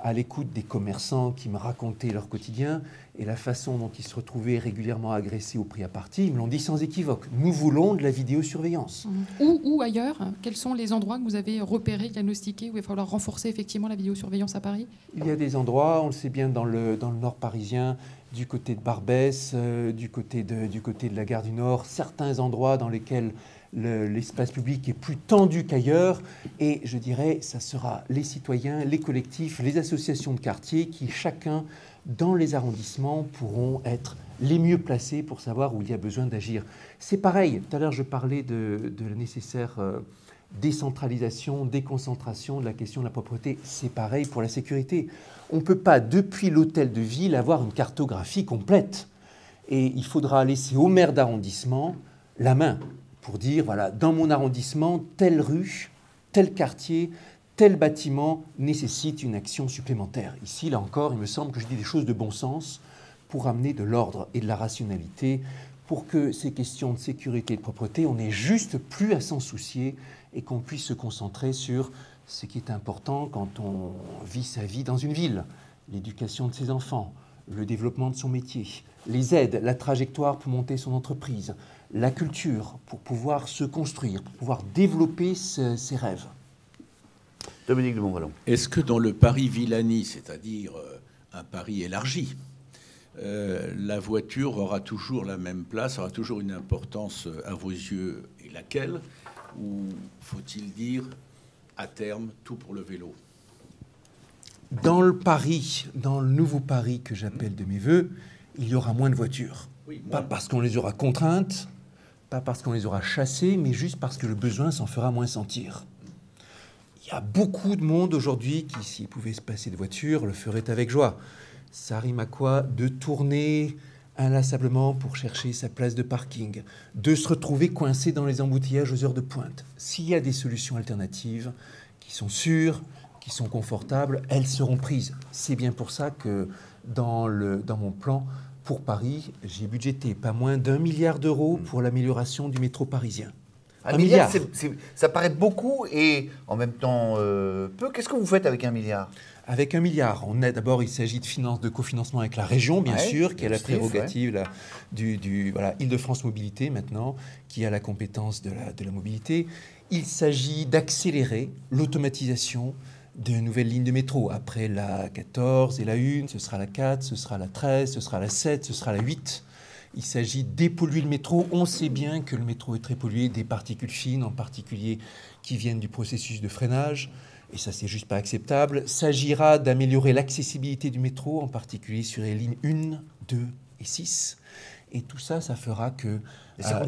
à l'écoute des commerçants qui me racontaient leur quotidien et la façon dont ils se retrouvaient régulièrement agressés ou pris à partie, ils me l'ont dit sans équivoque. Nous voulons de la vidéosurveillance. Ou ailleurs, quels sont les endroits que vous avez repérés, diagnostiqués, où il va falloir renforcer effectivement la vidéosurveillance à Paris? Il y a des endroits, on le sait bien, dans le nord parisien, du côté de Barbès, du côté de la gare du Nord, certains endroits dans lesquels l'espace public est plus tendu qu'ailleurs. Et je dirais, ça sera les citoyens, les collectifs, les associations de quartier qui, chacun, dans les arrondissements, pourront être les mieux placés pour savoir où il y a besoin d'agir. C'est pareil, tout à l'heure je parlais de la nécessaire décentralisation, déconcentration de la question de la propreté. C'est pareil pour la sécurité. On ne peut pas, depuis l'hôtel de ville, avoir une cartographie complète. Et il faudra laisser au maire d'arrondissement la main pour dire, voilà, dans mon arrondissement, telle rue, tel quartier, tel bâtiment nécessite une action supplémentaire. Ici, là encore, il me semble que je dis des choses de bon sens pour amener de l'ordre et de la rationalité, pour que ces questions de sécurité et de propreté, on n'ait juste plus à s'en soucier et qu'on puisse se concentrer sur ce qui est important quand on vit sa vie dans une ville, l'éducation de ses enfants, le développement de son métier, les aides, la trajectoire pour monter son entreprise, la culture pour pouvoir se construire, pour pouvoir développer ses rêves. Dominique de Montvalon. Est-ce que dans le Paris Villani, c'est-à-dire un Paris élargi, la voiture aura toujours la même place, aura toujours une importance à vos yeux, et laquelle? Ou faut-il dire, à terme, tout pour le vélo? Dans le Paris, dans le nouveau Paris que j'appelle de mes voeux, il y aura moins de voitures. Oui, pas parce qu'on les aura contraintes, pas parce qu'on les aura chassées, mais juste parce que le besoin s'en fera moins sentir. Il y a beaucoup de monde aujourd'hui qui, s'il pouvait se passer de voiture, le ferait avec joie. Ça rime à quoi? De tourner inlassablement pour chercher sa place de parking, de se retrouver coincé dans les embouteillages aux heures de pointe. S'il y a des solutions alternatives qui sont sûres, qui sont confortables, elles seront prises. C'est bien pour ça que dans mon plan pour Paris, j'ai budgété pas moins d'1 milliard d'euros pour l'amélioration du métro parisien. 1 milliard, ça paraît beaucoup et en même temps peu. Qu'est-ce que vous faites avec 1 milliard? Avec 1 milliard, d'abord, il s'agit de cofinancement avec la région, bien sûr, qui a la prérogative voilà, Île-de-France Mobilité maintenant, qui a la compétence de la mobilité. Il s'agit d'accélérer l'automatisation de nouvelles lignes de métro. Après la 14 et la 1, ce sera la 4, ce sera la 13, ce sera la 7, ce sera la 8. Il s'agit d'épolluer le métro. On sait bien que le métro est très pollué, des particules fines en particulier qui viennent du processus de freinage. Et ça, c'est juste pas acceptable. Il s'agira d'améliorer l'accessibilité du métro, en particulier sur les lignes 1, 2 et 6. Et tout ça, ça fera que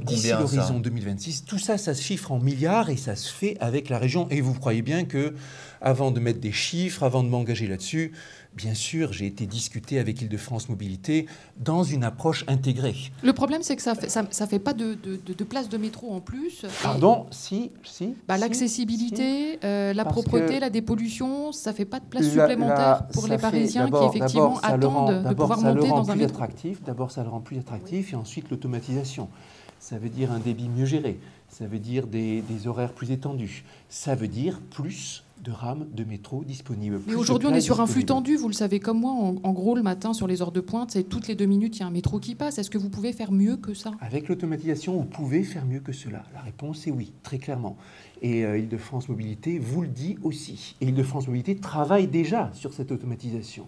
d'ici l'horizon 2026, tout ça, ça se chiffre en milliards et ça se fait avec la région. Et vous croyez bien que, avant de mettre des chiffres, avant de m'engager là-dessus, bien sûr, j'ai été discuté avec Île-de-France Mobilité dans une approche intégrée. Le problème, c'est que ça fait pas de place de métro en plus. Pardon, si. L'accessibilité, la propreté, la dépollution, ça fait pas de place supplémentaire pour les Parisiens qui effectivement attendent de pouvoir monter dans un métro. D'abord, ça le rend plus attractif et ensuite l'automatisation. Ça veut dire un débit mieux géré, ça veut dire des horaires plus étendus, ça veut dire plus de rames de métro disponibles. Mais aujourd'hui, on est sur un flux tendu, vous le savez comme moi. En gros, le matin, sur les heures de pointe, c'est toutes les 2 minutes, il y a un métro qui passe. Est-ce que vous pouvez faire mieux que ça? Avec l'automatisation, vous pouvez faire mieux que cela. La réponse est oui, très clairement. Et Île-de-France Mobilité vous le dit aussi. Et Île-de-France Mobilité travaille déjà sur cette automatisation.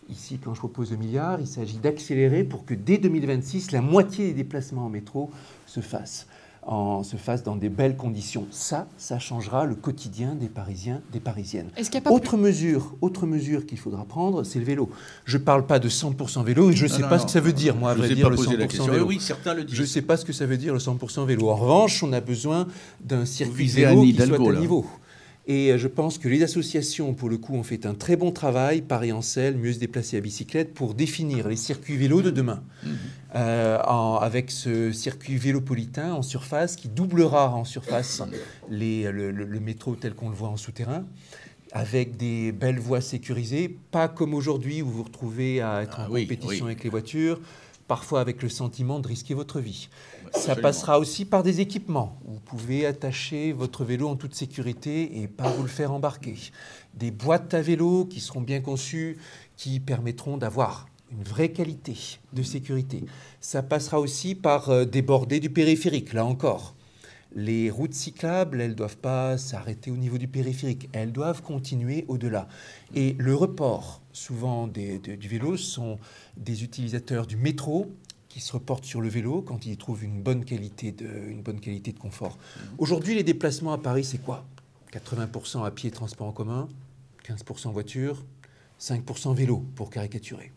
Ici, quand je propose 2 milliards, il s'agit d'accélérer pour que dès 2026, la moitié des déplacements en métro se fassent dans des belles conditions. Ça changera le quotidien des Parisiens, des Parisiennes. Est-ce qu'il y a pas Autre mesure qu'il faudra prendre, c'est le vélo. Je ne parle pas de 100% vélo et je ne sais pas ce que ça veut dire, moi, à vrai dire, le 100% vélo. Oui, certains le disent. Je ne sais pas ce que ça veut dire, le 100% vélo. En revanche, on a besoin d'un circuit visez vélo Anne qui soit Hidalgo, à là. niveau. Et je pense que les associations, pour le coup, ont fait un très bon travail, Paris en selle, mieux se déplacer à bicyclette, pour définir les circuits vélos de demain. Avec ce circuit vélopolitain en surface, qui doublera en surface le métro tel qu'on le voit en souterrain, avec des belles voies sécurisées, pas comme aujourd'hui où vous vous retrouvez à être en compétition avec les voitures, parfois avec le sentiment de risquer votre vie. Ça passera aussi par des équipements. Vous pouvez attacher votre vélo en toute sécurité et pas vous le faire embarquer. Des boîtes à vélo qui seront bien conçues, qui permettront d'avoir une vraie qualité de sécurité. Ça passera aussi par des bordées du périphérique, là encore. Les routes cyclables, elles ne doivent pas s'arrêter au niveau du périphérique, elles doivent continuer au-delà. Et le report, souvent du vélo, sont des utilisateurs du métro qui se reportent sur le vélo quand ils trouvent une bonne qualité de confort. Aujourd'hui, les déplacements à Paris, c'est quoi? 80% à pied, transport en commun, 15% voiture, 5% vélo, pour caricaturer.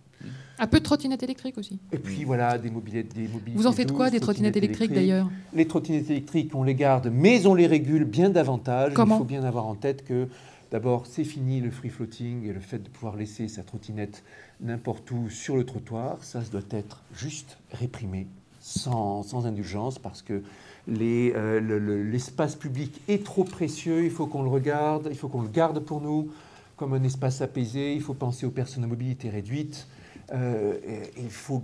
Un peu de trottinettes électriques aussi. Et puis voilà, des mobilettes. Vous en faites quoi des trottinettes électriques d'ailleurs? Les trottinettes électriques, on les garde, mais on les régule bien davantage. Comment? Il faut bien avoir en tête que d'abord, c'est fini le free floating et le fait de pouvoir laisser sa trottinette n'importe où sur le trottoir. Ça doit être juste réprimé, sans indulgence, parce que l'espace public est trop précieux. Il faut qu'on le regarde, il faut qu'on le garde pour nous comme un espace apaisé. Il faut penser aux personnes à mobilité réduite. Il faut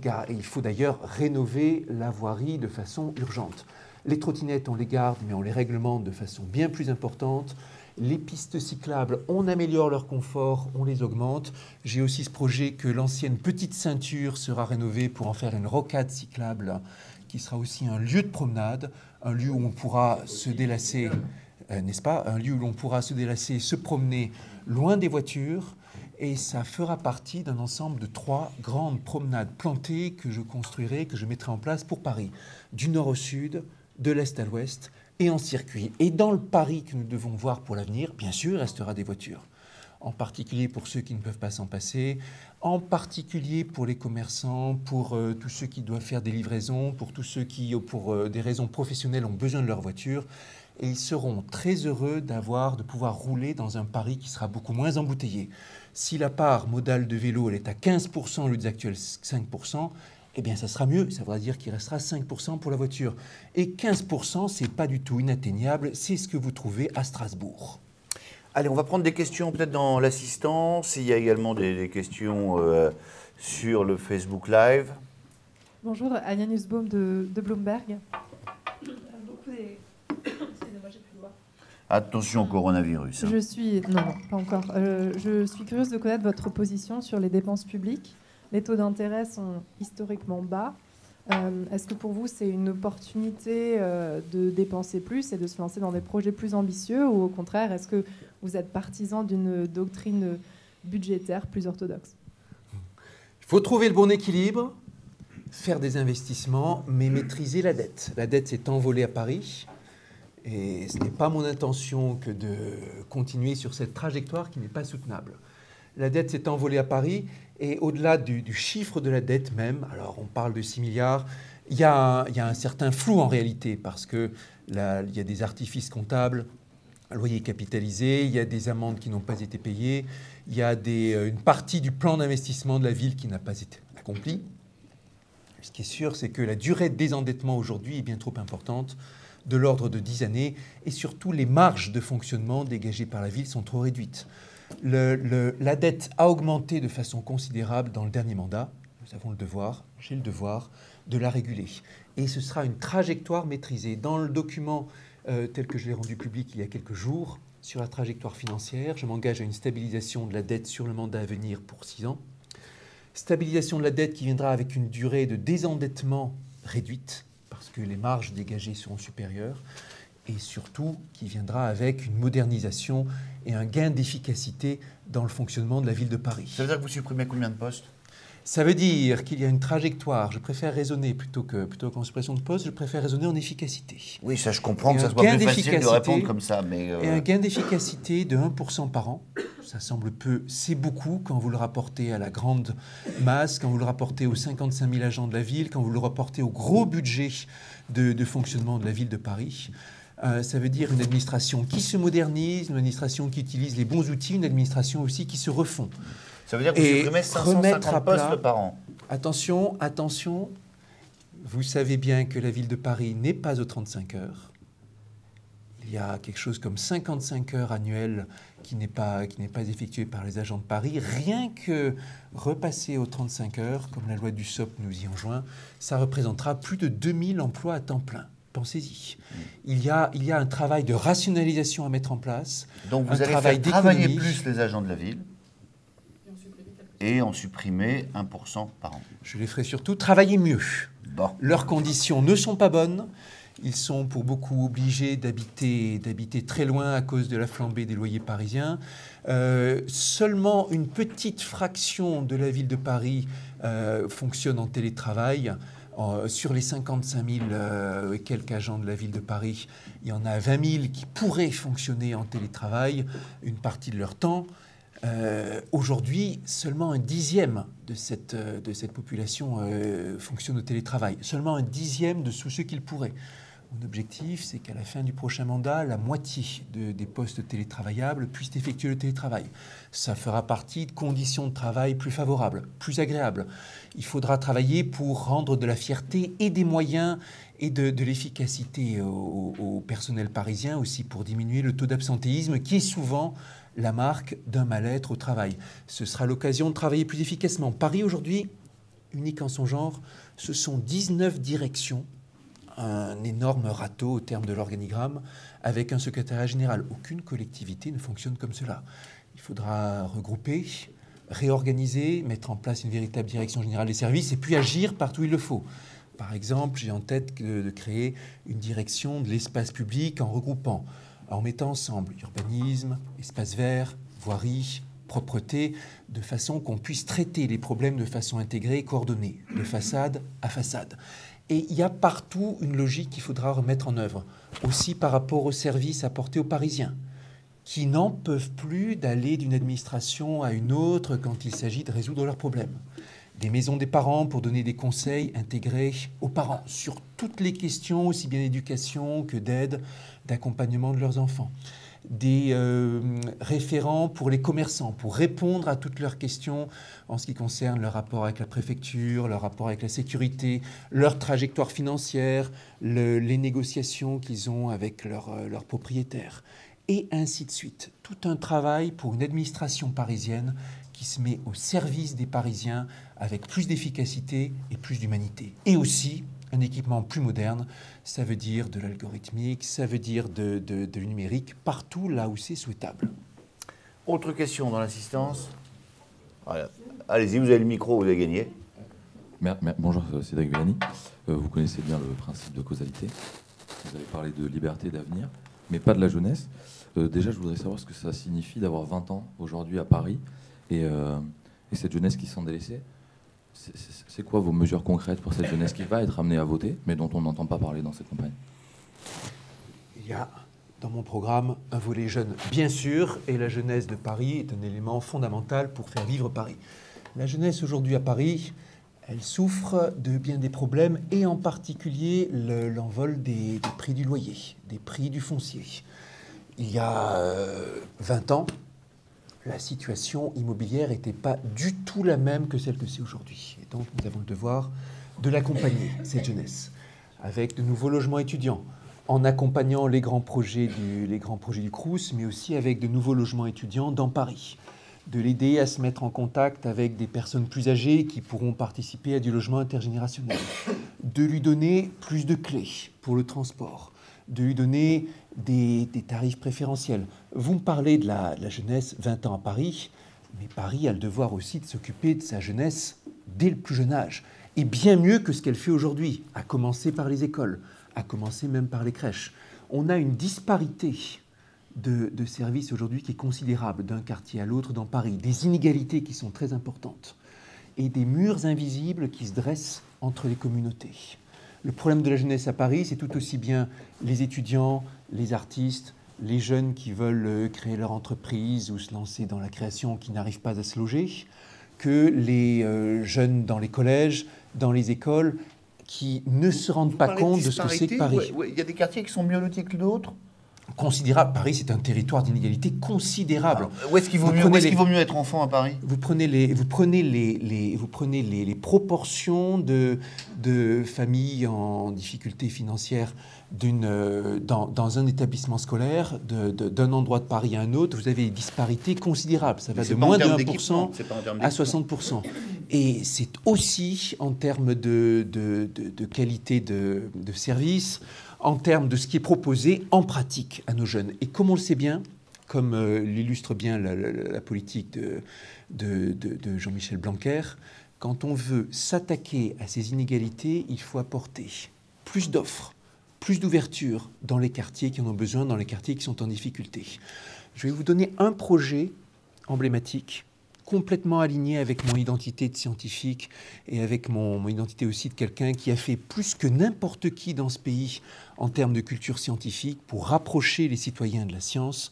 d'ailleurs rénover la voirie de façon urgente. Les trottinettes, on les garde, mais on les réglemente de façon bien plus importante. Les pistes cyclables, on améliore leur confort, on les augmente. J'ai aussi ce projet que l'ancienne petite ceinture sera rénovée pour en faire une rocade cyclable, qui sera aussi un lieu de promenade, un lieu où on pourra se délasser, n'est-ce pas? Un lieu où l'on pourra se délasser, se promener loin des voitures. Et ça fera partie d'un ensemble de 3 grandes promenades plantées que je construirai, que je mettrai en place pour Paris, du nord au sud, de l'est à l'ouest, et en circuit. Et dans le Paris que nous devons voir pour l'avenir, bien sûr, il restera des voitures. En particulier pour ceux qui ne peuvent pas s'en passer, en particulier pour les commerçants, pour tous ceux qui doivent faire des livraisons, pour tous ceux qui, pour des raisons professionnelles, ont besoin de leur voiture. Et ils seront très heureux de pouvoir rouler dans un Paris qui sera beaucoup moins embouteillé. Si la part modale de vélo elle est à 15% au lieu des actuels 5%, eh bien ça sera mieux. Ça voudra dire qu'il restera 5% pour la voiture. Et 15%, ce n'est pas du tout inatteignable. C'est ce que vous trouvez à Strasbourg. Allez, on va prendre des questions peut-être dans l'assistance. Il y a également des questions sur le Facebook Live. Bonjour, Ania Nussbaum de Bloomberg. Attention au coronavirus. Non, pas encore. Je suis curieuse de connaître votre position sur les dépenses publiques. Les taux d'intérêt sont historiquement bas. Est-ce que pour vous, c'est une opportunité de dépenser plus et de se lancer dans des projets plus ambitieux, ou au contraire, est-ce que vous êtes partisan d'une doctrine budgétaire plus orthodoxe? Il faut trouver le bon équilibre, faire des investissements, mais maîtriser la dette. La dette s'est envolée à Paris. Et ce n'est pas mon intention que de continuer sur cette trajectoire qui n'est pas soutenable. La dette s'est envolée à Paris, et au-delà du chiffre de la dette même, alors on parle de 6 milliards, il y a un certain flou en réalité, parce qu'il y a des artifices comptables, un loyer capitalisé, il y a des amendes qui n'ont pas été payées, il y a une partie du plan d'investissement de la ville qui n'a pas été accomplie. Ce qui est sûr, c'est que la durée de désendettement aujourd'hui est bien trop importante, de l'ordre de 10 années, et surtout les marges de fonctionnement dégagées par la ville sont trop réduites. La dette a augmenté de façon considérable dans le dernier mandat. Nous avons le devoir, j'ai le devoir, de la réguler. Et ce sera une trajectoire maîtrisée. Dans le document tel que je l'ai rendu public il y a quelques jours, sur la trajectoire financière, je m'engage à une stabilisation de la dette sur le mandat à venir pour 6 ans. Stabilisation de la dette qui viendra avec une durée de désendettement réduite, parce que les marges dégagées seront supérieures, et surtout qui viendra avec une modernisation et un gain d'efficacité dans le fonctionnement de la ville de Paris. Ça veut dire que vous supprimez combien de postes? Ça veut dire qu'il y a une trajectoire. Je préfère raisonner plutôt qu'en suppression de postes, je préfère raisonner en efficacité. Oui, ça je comprends Et que ça un soit gain plus facile de d'efficacité, répondre comme ça. Mais Et un gain d'efficacité de 1% par an. Ça semble peu, c'est beaucoup quand vous le rapportez à la grande masse, quand vous le rapportez aux 55 000 agents de la ville, quand vous le rapportez au gros budget de fonctionnement de la ville de Paris. Ça veut dire une administration qui se modernise, une administration qui utilise les bons outils, une administration aussi qui se refond. ça veut dire que vous supprimez 550 postes par an. Attention, attention, vous savez bien que la ville de Paris n'est pas aux 35 heures. Il y a quelque chose comme 55 heures annuelles qui n'est pas effectué par les agents de Paris. Rien que repasser aux 35 heures, comme la loi du SOP nous y enjoint, ça représentera plus de 2000 emplois à temps plein. Pensez-y. Il y a un travail de rationalisation à mettre en place. Donc vous allez faire travailler plus les agents de la ville et en supprimer 1% par an. Je les ferai surtout travailler mieux. Bon. Leurs conditions ne sont pas bonnes. Ils sont pour beaucoup obligés d'habiter très loin à cause de la flambée des loyers parisiens. Seulement une petite fraction de la ville de Paris fonctionne en télétravail. Sur les 55 000 et quelques agents de la ville de Paris, il y en a 20 000 qui pourraient fonctionner en télétravail une partie de leur temps. Aujourd'hui, seulement un dixième de cette population fonctionne au télétravail. Seulement un dixième de tous ceux qu'il pourrait. Mon objectif, c'est qu'à la fin du prochain mandat, la moitié des postes télétravaillables puissent effectuer le télétravail. Ça fera partie de conditions de travail plus favorables, plus agréables. Il faudra travailler pour rendre de la fierté et des moyens et de l'efficacité au personnel parisien, aussi pour diminuer le taux d'absentéisme qui est souvent la marque d'un mal-être au travail. Ce sera l'occasion de travailler plus efficacement. Paris aujourd'hui, unique en son genre, ce sont 19 directions, un énorme râteau au terme de l'organigramme, avec un secrétariat général. Aucune collectivité ne fonctionne comme cela. Il faudra regrouper, réorganiser, mettre en place une véritable direction générale des services et puis agir partout où il le faut. Par exemple, j'ai en tête de créer une direction de l'espace public en regroupant, en mettant ensemble urbanisme, espace vert, voirie, propreté, de façon qu'on puisse traiter les problèmes de façon intégrée et coordonnée, de façade à façade. Et il y a partout une logique qu'il faudra remettre en œuvre, aussi par rapport aux services apportés aux Parisiens, qui n'en peuvent plus d'aller d'une administration à une autre quand il s'agit de résoudre leurs problèmes. Des maisons des parents pour donner des conseils intégrés aux parents sur toutes les questions, aussi bien d'éducation que d'aide, d'accompagnement de leurs enfants. Des référents pour les commerçants, pour répondre à toutes leurs questions en ce qui concerne leur rapport avec la préfecture, leur rapport avec la sécurité, leur trajectoire financière, les négociations qu'ils ont avec leurs propriétaires, et ainsi de suite. Tout un travail pour une administration parisienne qui se met au service des Parisiens avec plus d'efficacité et plus d'humanité. Et aussi un équipement plus moderne, ça veut dire de l'algorithmique, ça veut dire de numérique, partout là où c'est souhaitable. Autre question dans l'assistance. Voilà. Allez-y, vous avez le micro, vous avez gagné. Bonjour, Cédric Villani. Vous connaissez bien le principe de causalité. Vous avez parlé de liberté, d'avenir, mais pas de la jeunesse. Déjà, je voudrais savoir ce que ça signifie d'avoir 20 ans aujourd'hui à Paris et cette jeunesse qui se sent délaissée. C'est quoi vos mesures concrètes pour cette jeunesse qui va être amenée à voter, mais dont on n'entend pas parler dans cette campagne? Il y a dans mon programme un volet jeune, bien sûr, et la jeunesse de Paris est un élément fondamental pour faire vivre Paris. La jeunesse aujourd'hui à Paris, elle souffre de bien des problèmes, et en particulier l'envol des prix du loyer, des prix du foncier. Il y a 20 ans, la situation immobilière n'était pas du tout la même que celle que c'est aujourd'hui. Et donc, nous avons le devoir de l'accompagner, cette jeunesse, avec de nouveaux logements étudiants, en accompagnant les grands projets du Crous, mais aussi avec de nouveaux logements étudiants dans Paris, de l'aider à se mettre en contact avec des personnes plus âgées qui pourront participer à du logement intergénérationnel, de lui donner plus de clés pour le transport, de lui donner des tarifs préférentiels. Vous me parlez de la jeunesse 20 ans à Paris, mais Paris a le devoir aussi de s'occuper de sa jeunesse dès le plus jeune âge, et bien mieux que ce qu'elle fait aujourd'hui, à commencer par les écoles, à commencer même par les crèches. on a une disparité de services aujourd'hui qui est considérable d'un quartier à l'autre dans Paris, des inégalités qui sont très importantes et des murs invisibles qui se dressent entre les communautés. Le problème de la jeunesse à Paris, c'est tout aussi bien les étudiants, les artistes, les jeunes qui veulent créer leur entreprise ou se lancer dans la création qui n'arrivent pas à se loger, que les jeunes dans les collèges, dans les écoles, qui ne se rendent pas compte de ce que c'est que Paris. Il y a des quartiers qui sont mieux lotis que d'autres. Considérable. Paris, c'est un territoire d'inégalité considérable. Où est-ce qu'il vaut mieux être enfant à Paris? Vous prenez les proportions de familles en difficulté financière dans un établissement scolaire, d'un endroit de Paris à un autre, vous avez des disparités considérables. Ça va de moins de 1% à 60%. Et c'est aussi en termes de qualité de service, en termes de ce qui est proposé en pratique à nos jeunes. Et comme on le sait bien, comme l'illustre bien la politique de Jean-Michel Blanquer, quand on veut s'attaquer à ces inégalités, il faut apporter plus d'offres, plus d'ouverture dans les quartiers qui en ont besoin, dans les quartiers qui sont en difficulté. Je vais vous donner un projet emblématique, complètement aligné avec mon identité de scientifique et avec mon identité aussi de quelqu'un qui a fait plus que n'importe qui dans ce pays en termes de culture scientifique pour rapprocher les citoyens de la science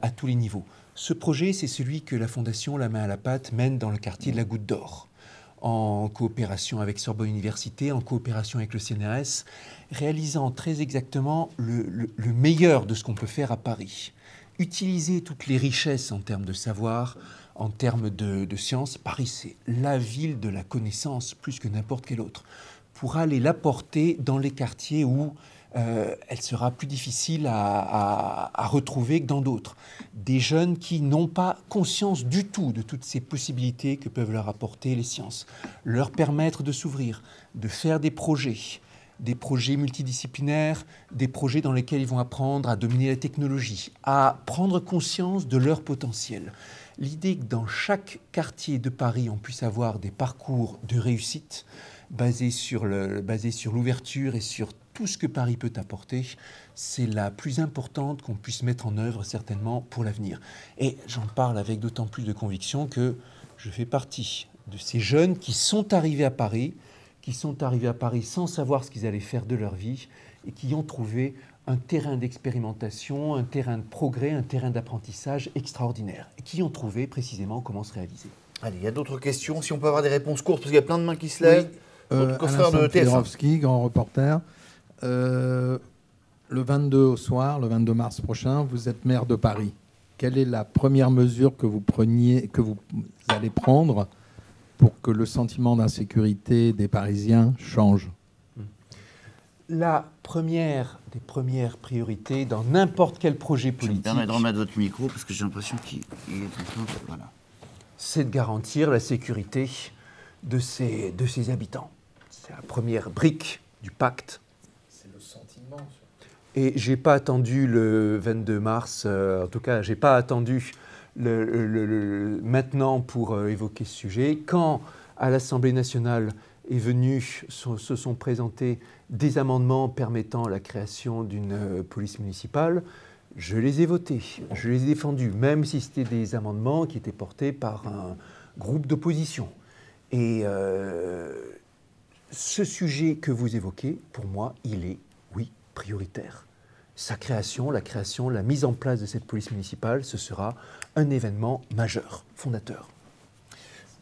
à tous les niveaux. Ce projet, c'est celui que la Fondation La Main à la Pâte mène dans le quartier de la Goutte d'Or, en coopération avec Sorbonne Université, en coopération avec le CNRS, réalisant très exactement le meilleur de ce qu'on peut faire à Paris. Utiliser toutes les richesses en termes de savoir, en termes de science. Paris, c'est la ville de la connaissance, plus que n'importe quelle autre, pour aller l'apporter dans les quartiers où elle sera plus difficile à retrouver que dans d'autres. Des jeunes qui n'ont pas conscience du tout de toutes ces possibilités que peuvent leur apporter les sciences. Leur permettre de s'ouvrir, de faire des projets multidisciplinaires, des projets dans lesquels ils vont apprendre à dominer la technologie, à prendre conscience de leur potentiel. L'idée que dans chaque quartier de Paris, on puisse avoir des parcours de réussite basés sur l'ouverture et sur tout ce que Paris peut apporter, c'est la plus importante qu'on puisse mettre en œuvre certainement pour l'avenir. Et j'en parle avec d'autant plus de conviction que je fais partie de ces jeunes qui sont arrivés à Paris sans savoir ce qu'ils allaient faire de leur vie et qui ont trouvé un terrain d'expérimentation, un terrain de progrès, un terrain d'apprentissage extraordinaire, et qui ont trouvé précisément comment se réaliser. Allez, il y a d'autres questions, si on peut avoir des réponses courtes, parce qu'il y a plein de mains qui se lèvent. Oui. Notre confrère de TF1. Grand reporter. Le 22 au soir, le 22 mars prochain, vous êtes maire de Paris. Quelle est la première mesure que vous allez prendre pour que le sentiment d'insécurité des Parisiens change? La première des premières priorités dans n'importe quel projet politique, Je me permets de remettre votre micro parce que j'ai l'impression qu'il est en train de... Voilà. C'est de garantir la sécurité de ses habitants. C'est la première brique du pacte. C'est le sentiment. Et je n'ai pas attendu le 22 mars, en tout cas, je n'ai pas attendu maintenant pour évoquer ce sujet. Quand, à l'Assemblée nationale, se sont présentés des amendements permettant la création d'une police municipale, je les ai votés, je les ai défendus, même si c'était des amendements qui étaient portés par un groupe d'opposition. Et ce sujet que vous évoquez, pour moi, il est, oui, prioritaire. Sa création, la mise en place de cette police municipale, ce sera un événement majeur, fondateur.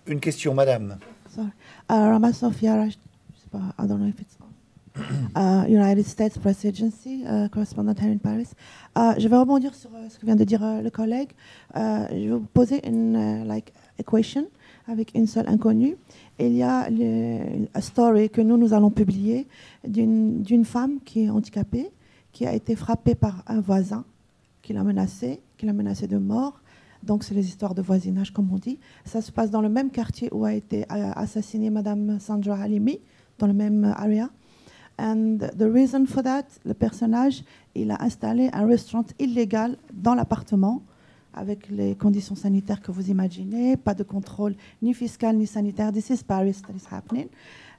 Une question, madame. Sorry. Rama Sofia, I don't know if it's United States Press Agency, correspondant here in Paris. Je vais rebondir sur ce que vient de dire le collègue. Je vais vous poser une equation avec une seule inconnue. Il y a une story que nous allons publier d'une femme qui est handicapée, qui a été frappée par un voisin qui l'a menacée de mort. Donc, c'est les histoires de voisinage, comme on dit. Ça se passe dans le même quartier où a été assassinée Madame Sandra Halimi, dans le même area. And the reason for that, le personnage, il a installé un restaurant illégal dans l'appartement, avec les conditions sanitaires que vous imaginez, pas de contrôle ni fiscal ni sanitaire. This is Paris that is happening.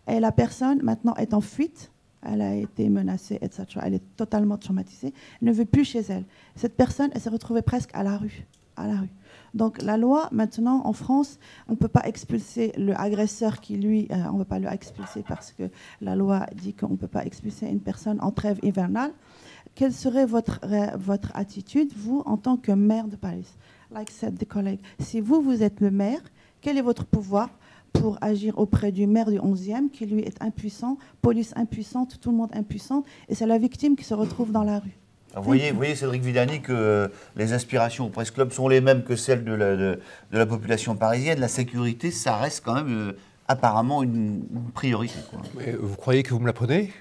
Et la personne, maintenant, est en fuite elle a été menacée, etc. Elle est totalement traumatisée, elle ne veut plus chez elle. Cette personne, elle s'est retrouvée presque à la rue. Donc la loi, maintenant, en France, on ne peut pas expulser l'agresseur qui, lui, on ne peut pas le expulser parce que la loi dit qu'on ne peut pas expulser une personne en trêve hivernale. Quelle serait votre attitude, vous, en tant que maire de Paris? Like said the collègue, si vous êtes le maire, quel est votre pouvoir pour agir auprès du maire du 11e, qui lui est impuissant, police impuissante, tout le monde impuissant, et c'est la victime qui se retrouve dans la rue? Vous voyez, Cédric Villani, que les aspirations au Presse Club sont les mêmes que celles de la population parisienne. La sécurité, ça reste quand même apparemment une priorité, quoi. Mais vous croyez que vous me l'apprenez?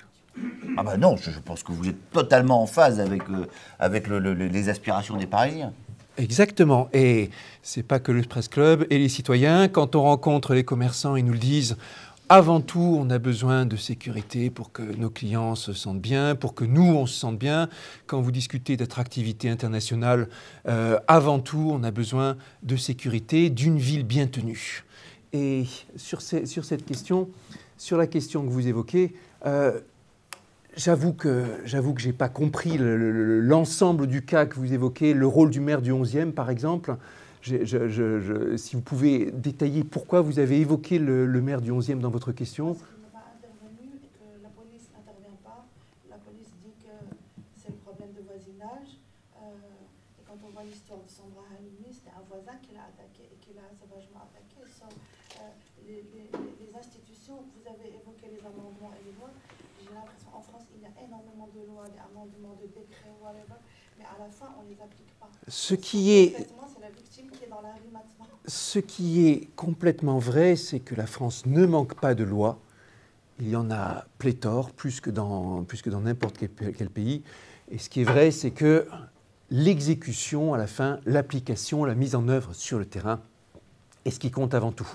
Ah ben non, je pense que vous êtes totalement en phase avec les aspirations des Parisiens. Exactement. Et c'est pas que le Presse Club et les citoyens. Quand on rencontre les commerçants, ils nous le disent. Avant tout, on a besoin de sécurité pour que nos clients se sentent bien, pour que nous, on se sente bien. Quand vous discutez d'attractivité internationale, avant tout, on a besoin de sécurité, d'une ville bien tenue. Et sur cette question, sur la question que vous évoquez, j'avoue que je n'ai pas compris l'ensemble du cas que vous évoquez, le rôle du maire du 11e, par exemple. Si vous pouvez détailler pourquoi vous avez évoqué le maire du 11e dans votre question. Parce qu'il n'a pas intervenu et que la police n'intervient pas. La police dit que c'est le problème de voisinage. Et quand on voit l'histoire de Sandra Halimi, c'était un voisin qui l'a attaqué et qui l'a sauvagement attaqué. Les institutions, vous avez évoqué les amendements et les lois. J'ai l'impression qu'en France, il y a énormément de lois, des amendements, de décrets, whatever, mais à la fin, on ne les applique pas. Ce qui est Dans la rue maintenant. Ce qui est complètement vrai, c'est que la France ne manque pas de lois. Il y en a pléthore, plus que dans n'importe quel pays. Et ce qui est vrai, c'est que l'exécution, à la fin, l'application, la mise en œuvre sur le terrain est ce qui compte avant tout.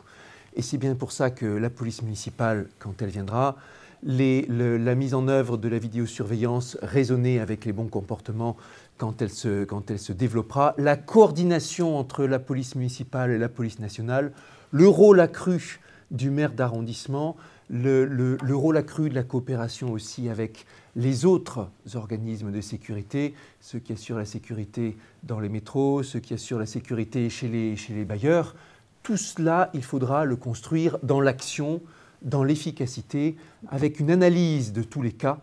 Et c'est bien pour ça que la police municipale, quand elle viendra, la mise en œuvre de la vidéosurveillance raisonnée avec les bons comportements quand elle se développera, la coordination entre la police municipale et la police nationale, le rôle accru du maire d'arrondissement, le rôle accru de la coopération aussi avec les autres organismes de sécurité, ceux qui assurent la sécurité dans les métros, ceux qui assurent la sécurité chez les bailleurs. Tout cela, il faudra le construire dans l'action, dans l'efficacité, avec une analyse de tous les cas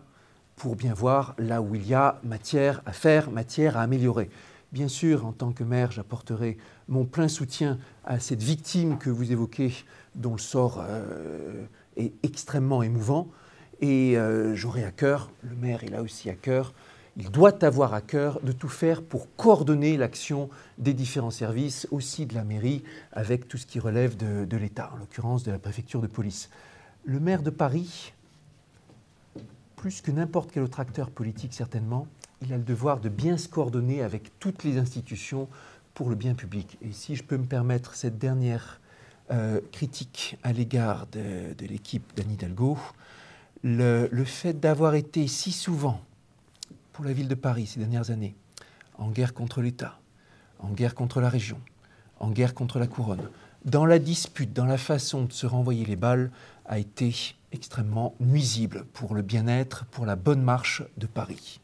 pour bien voir là où il y a matière à faire, matière à améliorer. Bien sûr, en tant que maire, j'apporterai mon plein soutien à cette victime que vous évoquez, dont le sort est extrêmement émouvant. Et j'aurai à cœur, le maire il a aussi à cœur, il doit avoir à cœur de tout faire pour coordonner l'action des différents services, aussi de la mairie, avec tout ce qui relève de l'État, en l'occurrence de la préfecture de police. Le maire de Paris, plus que n'importe quel autre acteur politique certainement, il a le devoir de bien se coordonner avec toutes les institutions pour le bien public. Et si je peux me permettre cette dernière critique à l'égard de l'équipe d'Anne Hidalgo, le fait d'avoir été si souvent, pour la ville de Paris ces dernières années, en guerre contre l'État, en guerre contre la région, en guerre contre la couronne, dans la dispute, dans la façon de se renvoyer les balles, a été extrêmement nuisible pour le bien-être, pour la bonne marche de Paris.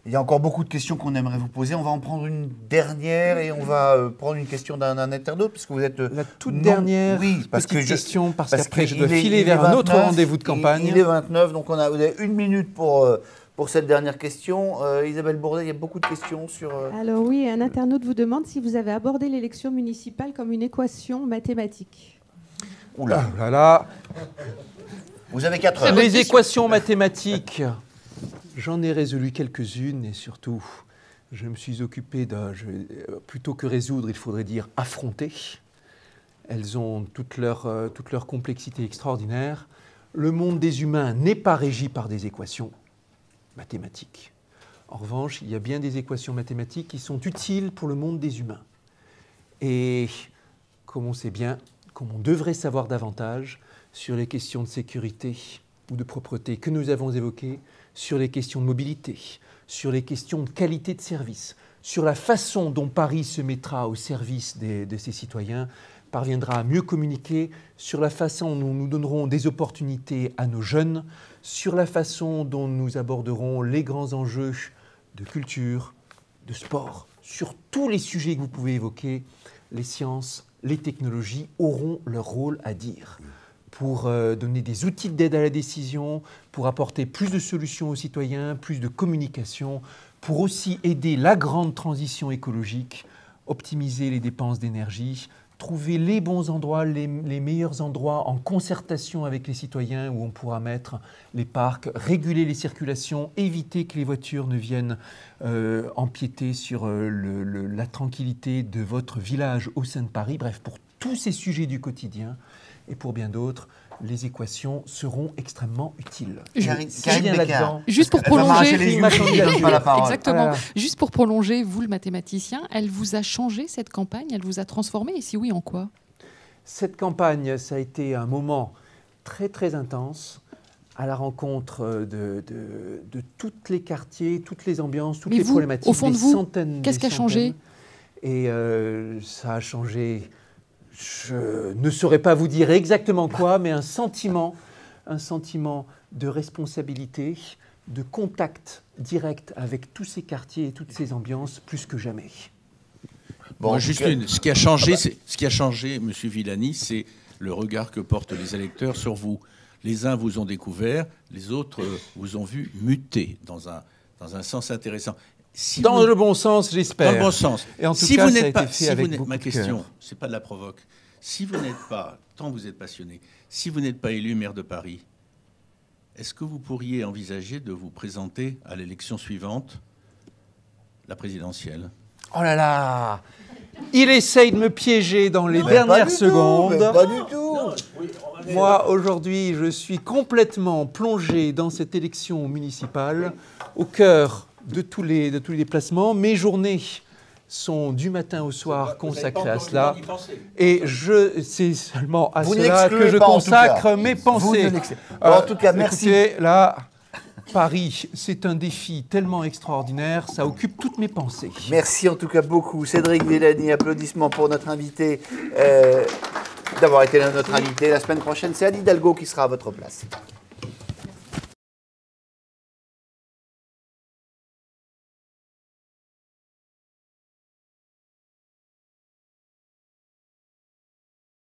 Il y a encore beaucoup de questions qu'on aimerait vous poser. On va en prendre une dernière et on va prendre une question d'un internaute, puisque vous êtes... La toute dernière question, parce qu'après je dois filer vers un autre rendez-vous de campagne. Il est 29, donc vous avez une minute pour cette dernière question. Isabelle Bourdet, il y a beaucoup de questions sur... Alors oui, un internaute vous demande si vous avez abordé l'élection municipale comme une équation mathématique. Oula. Oh là là. Vous avez 4 heures. Les équations mathématiques, j'en ai résolu quelques-unes et surtout, je me suis occupé plutôt que résoudre, il faudrait dire affronter. Elles ont toute leur complexité extraordinaire. Le monde des humains n'est pas régi par des équations mathématiques. En revanche, il y a bien des équations mathématiques qui sont utiles pour le monde des humains. Et comme on sait bien, comme on devrait savoir davantage sur les questions de sécurité ou de propreté que nous avons évoquées, sur les questions de mobilité, sur les questions de qualité de service, sur la façon dont Paris se mettra au service de ses citoyens, parviendra à mieux communiquer, sur la façon dont nous donnerons des opportunités à nos jeunes, sur la façon dont nous aborderons les grands enjeux de culture, de sport. Sur tous les sujets que vous pouvez évoquer, les sciences, les technologies auront leur rôle à dire pour donner des outils d'aide à la décision, pour apporter plus de solutions aux citoyens, plus de communication, pour aussi aider la grande transition écologique, optimiser les dépenses d'énergie, trouver les bons endroits, les meilleurs endroits en concertation avec les citoyens où on pourra mettre les parcs, réguler les circulations, éviter que les voitures ne viennent empiéter sur la tranquillité de votre village au sein de Paris. Bref, pour tous ces sujets du quotidien et pour bien d'autres, les équations seront extrêmement utiles. Juste pour prolonger, Exactement. Voilà. Juste pour prolonger, vous le mathématicien, elle vous a changé cette campagne, elle vous a transformé, et si oui, en quoi? Cette campagne, ça a été un moment très très intense à la rencontre de tous les quartiers, toutes les ambiances, toutes les problématiques. Au fond de vous, centaines, qu'est-ce qui a changé? Et ça a changé. Je ne saurais pas vous dire exactement quoi, mais un sentiment de responsabilité, de contact direct avec tous ces quartiers et toutes ces ambiances, plus que jamais. Bon, juste ce qui a changé, Monsieur Villani, c'est le regard que portent les électeurs sur vous. Les uns vous ont découvert, les autres vous ont vu muter dans un sens intéressant. Dans le bon sens, j'espère. Dans le bon sens. Et en tout cas, ça a été fait avec beaucoup ma de question, cœur. c'est pas de la provoque. Si vous n'êtes pas, tant vous êtes passionné, si vous n'êtes pas élu maire de Paris, est-ce que vous pourriez envisager de vous présenter à l'élection suivante, la présidentielle? Oh là là! Il essaye de me piéger dans les dernières secondes. Pas du tout. Moi, aujourd'hui, je suis complètement plongé dans cette élection municipale, au cœur de tous les déplacements. Mes journées sont du matin au soir consacrées à cela. Et c'est seulement à cela que je consacre mes pensées. En tout cas, merci. Écoutez, là, Paris, c'est un défi tellement extraordinaire, ça occupe toutes mes pensées. Merci en tout cas beaucoup. Cédric Villani, applaudissements pour notre invité, d'avoir été notre invité. La semaine prochaine, c'est Anne Hidalgo qui sera à votre place.